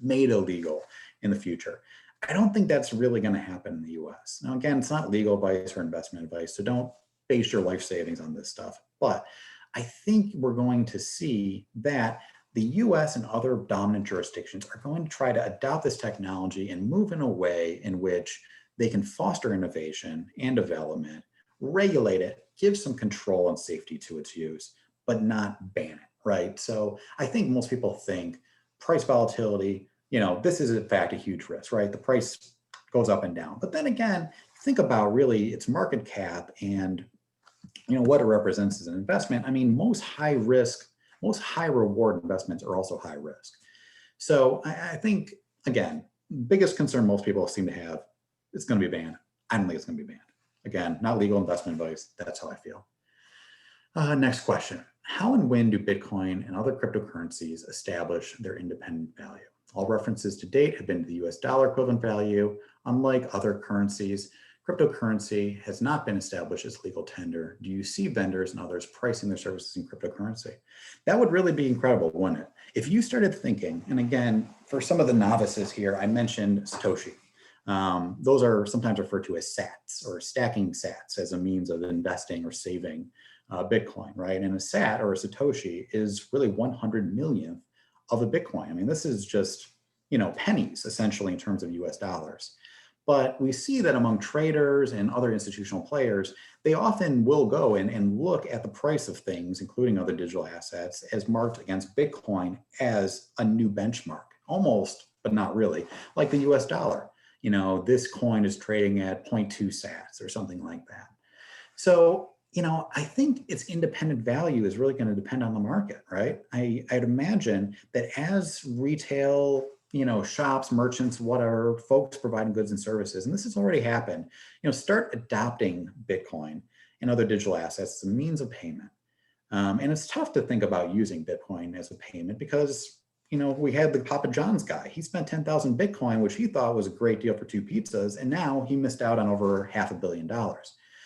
made illegal in the future. I don't think that's really going to happen in the US. Now, again, it's not legal advice or investment advice, so don't base your life savings on this stuff. But I think we're going to see that the US and other dominant jurisdictions are going to try to adopt this technology and move in a way in which they can foster innovation and development, regulate it, give some control and safety to its use, but not ban it, right? So I think most people think price volatility, this is in fact a huge risk, right? The price goes up and down. But then again, think about really its market cap and what it represents as an investment. I mean, most high reward investments are also high risk. So I think, again, biggest concern most people seem to have, it's going to be banned. I don't think it's going to be banned. Again, not legal investment advice. That's how I feel. Next question. How and when do Bitcoin and other cryptocurrencies establish their independent value? All references to date have been to the US dollar equivalent value. Unlike other currencies, cryptocurrency has not been established as legal tender. Do you see vendors and others pricing their services in cryptocurrency? That would really be incredible, wouldn't it? If you started thinking, and again, for some of the novices here, I mentioned Satoshi. Those are sometimes referred to as sats or stacking sats as a means of investing or saving Bitcoin, right? And a sat or a Satoshi is really 100 millionth of a Bitcoin. I mean, this is just, pennies essentially in terms of US dollars. But we see that among traders and other institutional players, they often will go and look at the price of things, including other digital assets, as marked against Bitcoin as a new benchmark, almost, but not really, like the US dollar. This coin is trading at 0.2 sats or something like that. So, I think its independent value is really going to depend on the market, right? I'd imagine that as retail, shops, merchants, whatever, folks providing goods and services, and this has already happened, start adopting Bitcoin and other digital assets as a means of payment. And it's tough to think about using Bitcoin as a payment because, we had the Papa John's guy. He spent 10,000 Bitcoin, which he thought was a great deal for 2 pizzas. And now he missed out on over $500 million.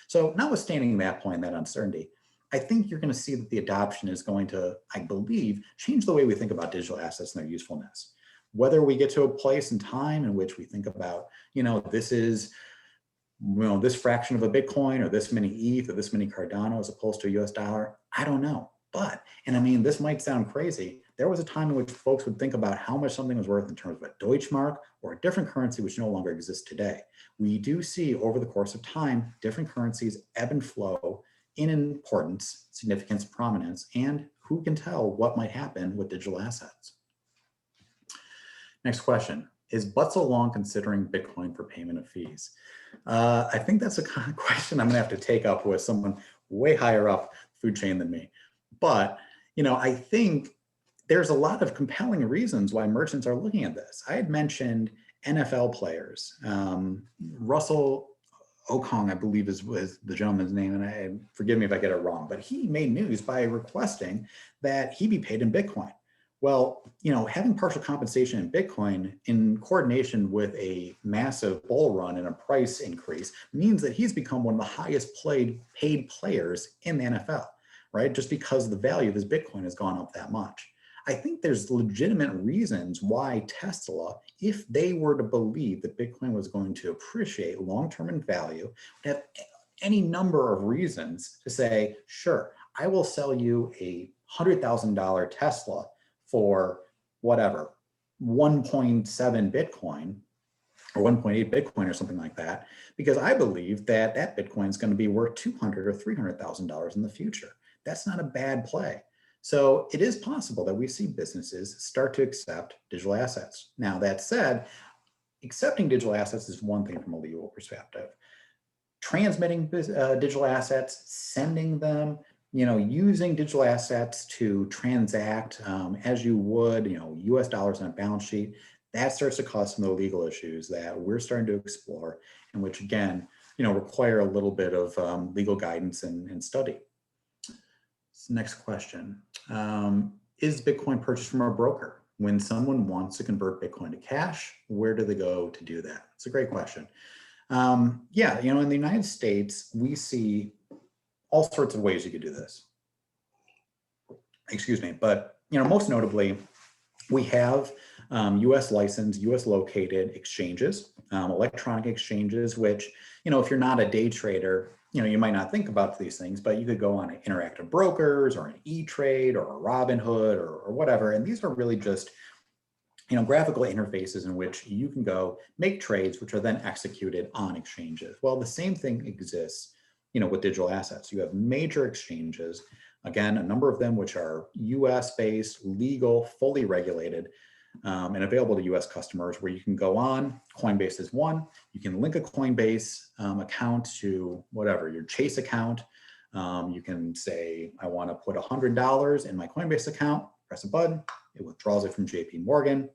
So notwithstanding that point, that uncertainty, I think you're going to see that the adoption is going to, I believe, change the way we think about digital assets and their usefulness. Whether we get to a place in time in which we think about, this is, this fraction of a Bitcoin or this many ETH or this many Cardano as opposed to a US dollar, I don't know. But, and I mean, this might sound crazy. There was a time in which folks would think about how much something was worth in terms of a Deutschmark or a different currency which no longer exists today. We do see over the course of time, different currencies ebb and flow in importance, significance, prominence, and who can tell what might happen with digital assets. Next question. Is Butzel Long considering Bitcoin for payment of fees? I think that's a kind of question I'm going to have to take up with someone way higher up the food chain than me. But, I think there's a lot of compelling reasons why merchants are looking at this. I had mentioned NFL players. Russell Okong, I believe was the gentleman's name, and forgive me if I get it wrong, but he made news by requesting that he be paid in Bitcoin. Well, having partial compensation in Bitcoin in coordination with a massive bull run and a price increase means that he's become one of the highest paid players in the NFL, right? Just because the value of his Bitcoin has gone up that much. I think there's legitimate reasons why Tesla, if they were to believe that Bitcoin was going to appreciate long-term in value, would have any number of reasons to say, sure, I will sell you a $100,000 Tesla for whatever, 1.7 Bitcoin or 1.8 Bitcoin or something like that, because I believe that that Bitcoin is going to be worth $200,000 or $300,000 in the future. That's not a bad play. So it is possible that we see businesses start to accept digital assets. Now, that said, accepting digital assets is one thing from a legal perspective. Transmitting digital assets, sending them, using digital assets to transact as you would, US dollars on a balance sheet, that starts to cause some of the legal issues that we're starting to explore, and which again, require a little bit of legal guidance and study. Next question. Is Bitcoin purchased from a broker? When someone wants to convert Bitcoin to cash, where do they go to do that? It's a great question. Yeah, in the United States, we see all sorts of ways you could do this. Excuse me, but most notably, we have U.S. licensed, U.S. located exchanges, electronic exchanges, which if you're not a day trader, you might not think about these things, but you could go on an Interactive Brokers or an E-Trade or a Robinhood or whatever, and these are really just graphical interfaces in which you can go make trades, which are then executed on exchanges. Well, the same thing exists with digital assets. You have major exchanges, again, a number of them which are US based, legal, fully regulated, and available to US customers, where you can go on. Coinbase is one. You can link a Coinbase account to whatever, your Chase account. You can say, I want to put $100 in my Coinbase account, press a button, it withdraws it from JP Morgan.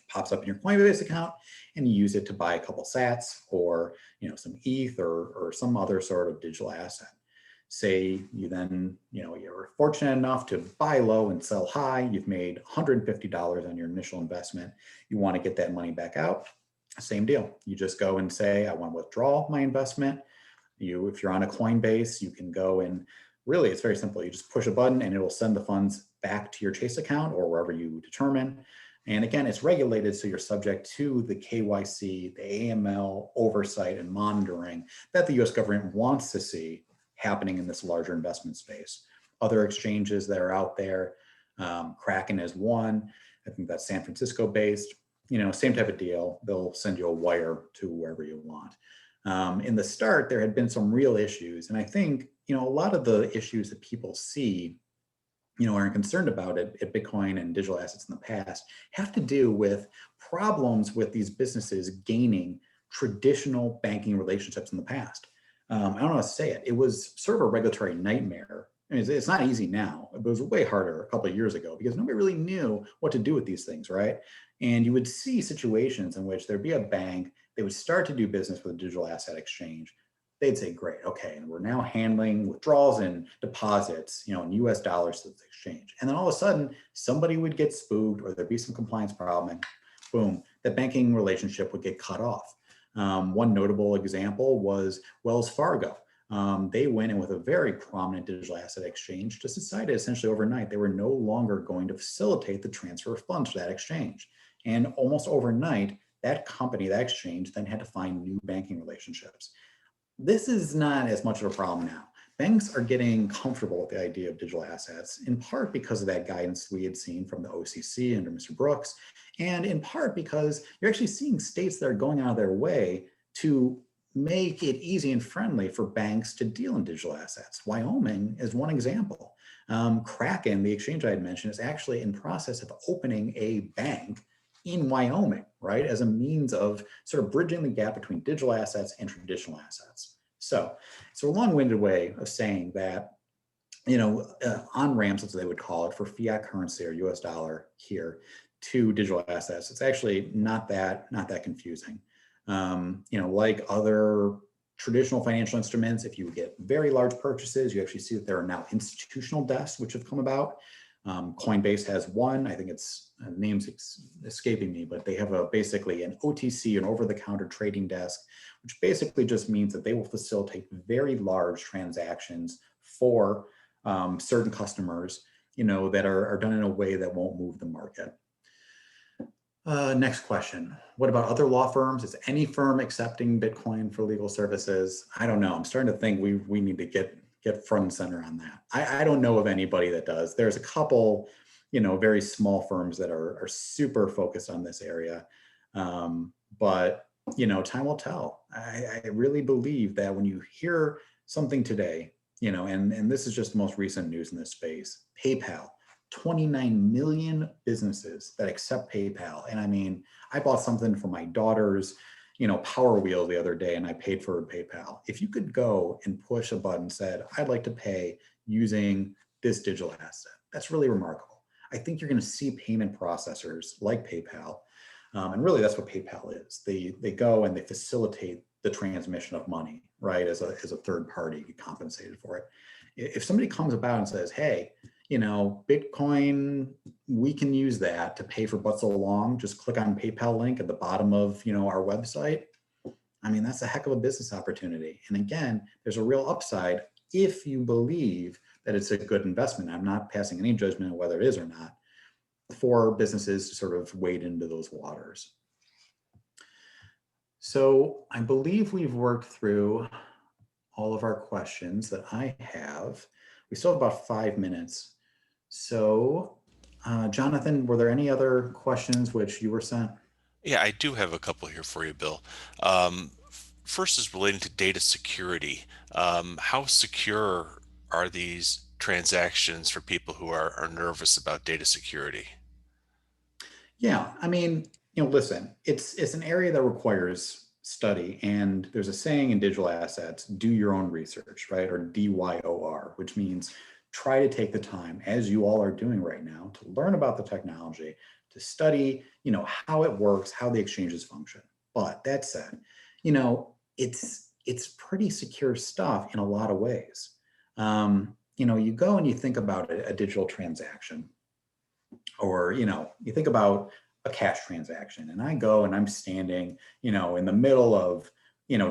Pops up in your Coinbase account, and you use it to buy a couple sats or some ETH or some other sort of digital asset. Say you then you're fortunate enough to buy low and sell high. You've made $150 on your initial investment. You want to get that money back out. Same deal. You just go and say, I want to withdraw my investment. If you're on a Coinbase, you can go and really it's very simple. You just push a button and it will send the funds back to your Chase account or wherever you determine. And again, it's regulated, so you're subject to the KYC, the AML oversight and monitoring that the US government wants to see happening in this larger investment space. Other exchanges that are out there, Kraken is one. I think that's San Francisco based. Same type of deal. They'll send you a wire to wherever you want. In the start, there had been some real issues. And I think, a lot of the issues that people see are concerned about it at Bitcoin and digital assets in the past have to do with problems with these businesses gaining traditional banking relationships in the past. I don't know how to say it. It was sort of a regulatory nightmare. I mean, it's not easy now. It was way harder a couple of years ago because nobody really knew what to do with these things, right? And you would see situations in which there'd be a bank, they would start to do business with a digital asset exchange. they'd say, great, okay, and we're now handling withdrawals and deposits, in US dollars to the exchange. And then all of a sudden, somebody would get spooked or there'd be some compliance problem and boom, the banking relationship would get cut off. One notable example was Wells Fargo. They went in with a very prominent digital asset exchange, just decided essentially overnight they were no longer going to facilitate the transfer of funds to that exchange. And almost overnight, that company, that exchange, then had to find new banking relationships. This is not as much of a problem now. Banks are getting comfortable with the idea of digital assets, in part because of that guidance we had seen from the OCC under Mr. Brooks, and in part because you're actually seeing states that are going out of their way to make it easy and friendly for banks to deal in digital assets. Wyoming is one example. Kraken, the exchange I had mentioned, is actually in process of opening a bank in Wyoming, right, as a means of sort of bridging the gap between digital assets and traditional assets. So it's a long-winded way of saying that, on-ramps, as they would call it, for fiat currency or US dollar here to digital assets, it's actually not that confusing. Like other traditional financial instruments, if you get very large purchases, you actually see that there are now institutional desks which have come about. Coinbase has one. I think its name's escaping me, but they have basically an OTC, an over-the-counter trading desk, which basically just means that they will facilitate very large transactions for certain customers, that are done in a way that won't move the market. Next question. What about other law firms? Is any firm accepting Bitcoin for legal services? I don't know. I'm starting to think we need to get front and center on that. I don't know of anybody that does. There's a couple, very small firms that are super focused on this area. But, time will tell. I really believe that when you hear something today, and this is just the most recent news in this space, PayPal, 29 million businesses that accept PayPal. And I mean, I bought something for my daughter's, Power Wheel the other day, and I paid for PayPal. If you could go and push a button said, I'd like to pay using this digital asset, that's really remarkable. I think you're going to see payment processors like PayPal. And really that's what PayPal is. They go and they facilitate the transmission of money, right? As a third party, get compensated for it. If somebody comes about and says, hey, Bitcoin, we can use that to pay for Butzel Long. Just click on PayPal link at the bottom of, our website. I mean, that's a heck of a business opportunity. And again, there's a real upside if you believe that it's a good investment. I'm not passing any judgment on whether it is or not, for businesses to sort of wade into those waters. So I believe we've worked through all of our questions that I have. We still have about 5 minutes. So, Jonathan, were there any other questions which you were sent? Yeah, I do have a couple here for you, Bill. First is relating to data security. How secure are these transactions for people who are nervous about data security? Yeah, I mean, listen, it's an area that requires study, and there's a saying in digital assets, do your own research, right? Or DYOR, which means try to take the time, as you all are doing right now, to learn about the technology, to study, how it works, how the exchanges function. But that said, it's pretty secure stuff in a lot of ways. You go and you think about a digital transaction, or you think about a cash transaction, and I go and I'm standing in the middle of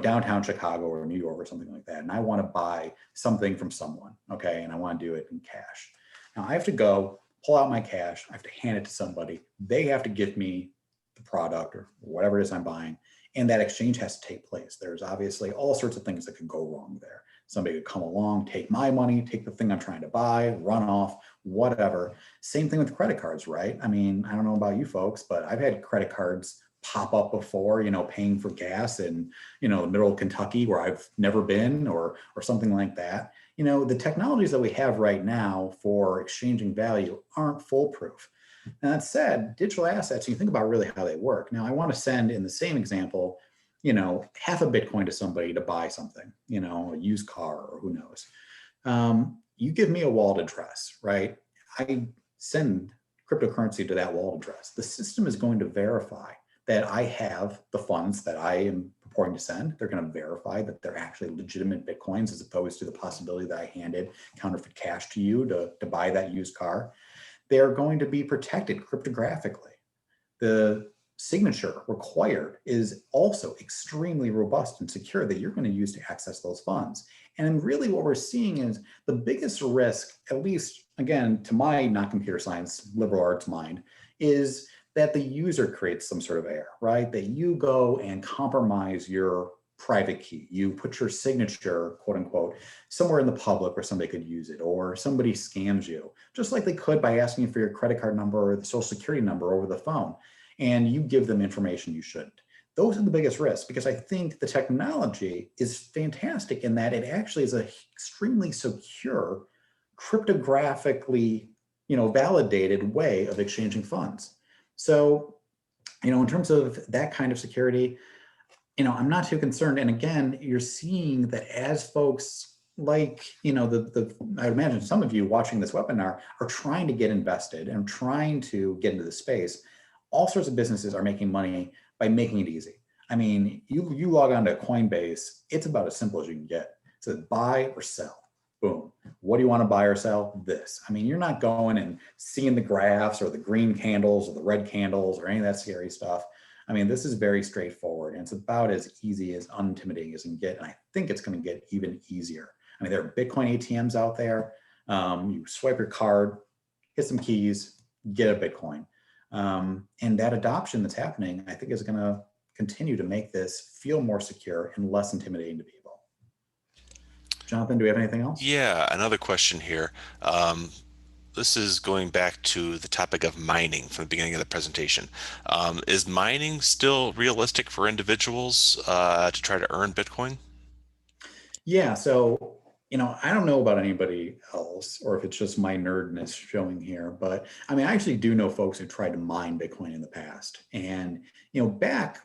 downtown Chicago or New York or something like that, and I want to buy something from someone, okay, and I want to do it in cash. Now I have to go pull out my cash, I have to hand it to somebody, they have to give me the product or whatever it is I'm buying, and that exchange has to take place. There's obviously all sorts of things that could go wrong there. Somebody could come along, take my money, take the thing I'm trying to buy, run off, whatever. Same thing with credit cards, right? I mean, I don't know about you folks, but I've had credit cards pop up before, paying for gas in, the middle of Kentucky where I've never been, or something like that. The technologies that we have right now for exchanging value aren't foolproof. And that said, digital assets, you think about really how they work. Now, I want to send, in the same example, half a Bitcoin to somebody to buy something, a used car or who knows. You give me a wallet address, right? I send cryptocurrency to that wallet address. The system is going to verify that I have the funds that I am purporting to send. They're going to verify that they're actually legitimate Bitcoins as opposed to the possibility that I handed counterfeit cash to you to buy that used car. They're going to be protected cryptographically. The signature required is also extremely robust and secure that you're going to use to access those funds. And really what we're seeing is the biggest risk, at least again, to my not computer science, liberal arts mind, is that the user creates some sort of error, right? That you go and compromise your private key. You put your signature, quote unquote, somewhere in the public where somebody could use it, or somebody scams you, just like they could by asking you for your credit card number or the social security number over the phone, and you give them information you shouldn't. Those are the biggest risks, because I think the technology is fantastic in that it actually is an extremely secure, cryptographically, validated way of exchanging funds. So, in terms of that kind of security, I'm not too concerned. And again, you're seeing that as folks like, I imagine some of you watching this webinar are trying to get invested and trying to get into the space. All sorts of businesses are making money by making it easy. I mean, you log on to Coinbase, it's about as simple as you can get. So buy or sell, boom. What do you want to buy or sell? This. I mean, you're not going and seeing the graphs or the green candles or the red candles or any of that scary stuff. I mean, this is very straightforward, and it's about as easy, as unintimidating as you can get. And I think it's going to get even easier. I mean, there are Bitcoin ATMs out there. You swipe your card, hit some keys, get a Bitcoin. And that adoption that's happening, I think, is going to continue to make this feel more secure and less intimidating to people. Jonathan, do we have anything else? Yeah, another question here. This is going back to the topic of mining from the beginning of the presentation. Is mining still realistic for individuals to try to earn Bitcoin? Yeah, so I don't know about anybody else, or if it's just my nerdness showing here, but I mean, I actually do know folks who tried to mine Bitcoin in the past. And back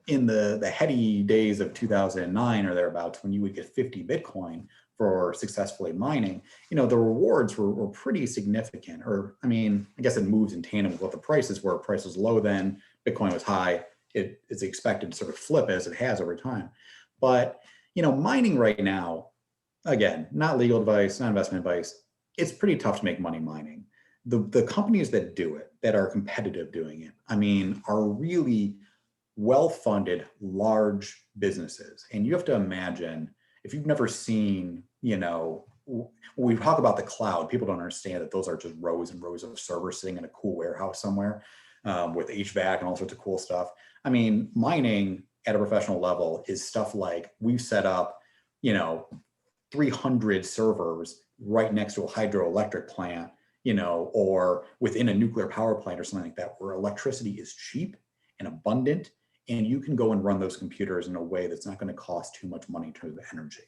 in the heady days of 2009 or thereabouts, when you would get 50 Bitcoin for successfully mining, the rewards were pretty significant. Or, I mean, I guess it moves in tandem with what the prices were. Price was low then, Bitcoin was high. It is expected to sort of flip as it has over time. But, mining right now, again, not legal advice, not investment advice, it's pretty tough to make money mining. The companies that do it, that are competitive doing it, I mean, are really well-funded, large businesses. And you have to imagine, if you've never seen, when we talk about the cloud, people don't understand that those are just rows and rows of servers sitting in a cool warehouse somewhere with HVAC and all sorts of cool stuff. I mean, mining at a professional level is stuff like we've set up, 300 servers right next to a hydroelectric plant, or within a nuclear power plant or something like that, where electricity is cheap and abundant, and you can go and run those computers in a way that's not going to cost too much money in terms of energy.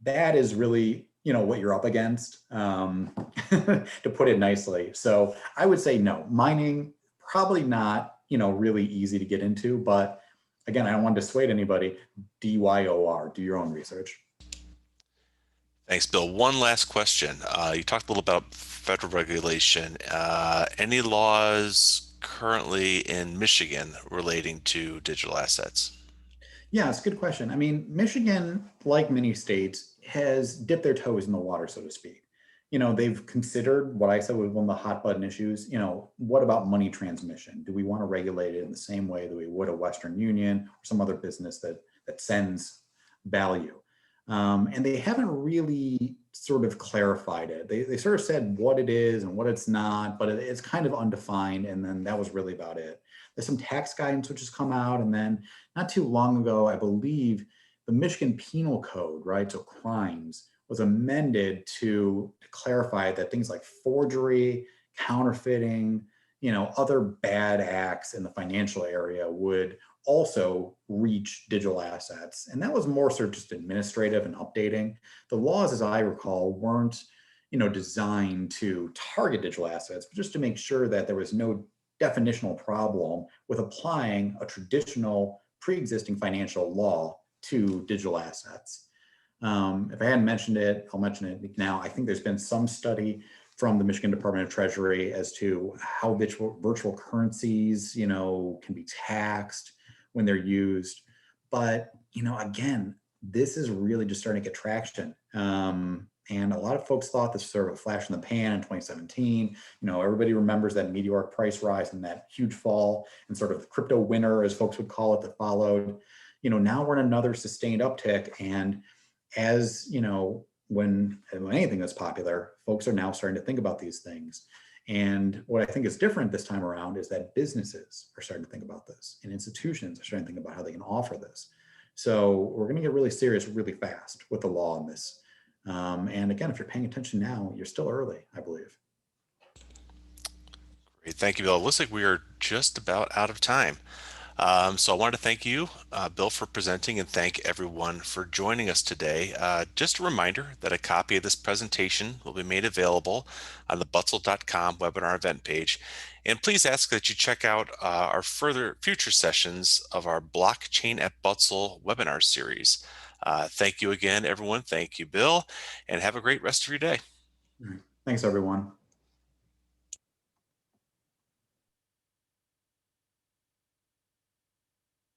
That is really, what you're up against, to put it nicely. So I would say no, mining, probably not, really easy to get into. But again, I don't want to dissuade anybody. DYOR, do your own research. Thanks, Bill. One last question. You talked a little about federal regulation. Any laws currently in Michigan relating to digital assets? Yeah, it's a good question. I mean, Michigan, like many states, has dipped their toes in the water, so to speak. They've considered what I said was one of the hot button issues. What about money transmission? Do we want to regulate it in the same way that we would a Western Union or some other business that sends value? And they haven't really sort of clarified it. They sort of said what it is and what it's not, but it's kind of undefined. And then that was really about it. There's some tax guidance which has come out. And then not too long ago, I believe the Michigan Penal Code, right? So crimes was amended to clarify that things like forgery, counterfeiting, other bad acts in the financial area would also reach digital assets. And that was more sort of just administrative and updating. The laws, as I recall, weren't, designed to target digital assets, but just to make sure that there was no definitional problem with applying a traditional pre-existing financial law to digital assets. If I hadn't mentioned it, I'll mention it now. I think there's been some study from the Michigan Department of Treasury as to how virtual currencies, can be taxed when they're used. But again, this is really just starting to get traction. And a lot of folks thought this was sort of a flash in the pan in 2017. Everybody remembers that meteoric price rise and that huge fall and sort of crypto winter, as folks would call it, that followed. Now we're in another sustained uptick. And as when anything is popular, folks are now starting to think about these things. And what I think is different this time around is that businesses are starting to think about this, and institutions are starting to think about how they can offer this. So we're going to get really serious really fast with the law on this. And again, if you're paying attention now, you're still early, I believe. Great. Thank you, Bill. It looks like we are just about out of time. So I wanted to thank you, Bill, for presenting, and thank everyone for joining us today. Just a reminder that a copy of this presentation will be made available on the Butzel.com webinar event page. And please ask that you check out our future sessions of our Blockchain at Butzel webinar series. Thank you again, everyone. Thank you, Bill, and have a great rest of your day. All right. Thanks, everyone.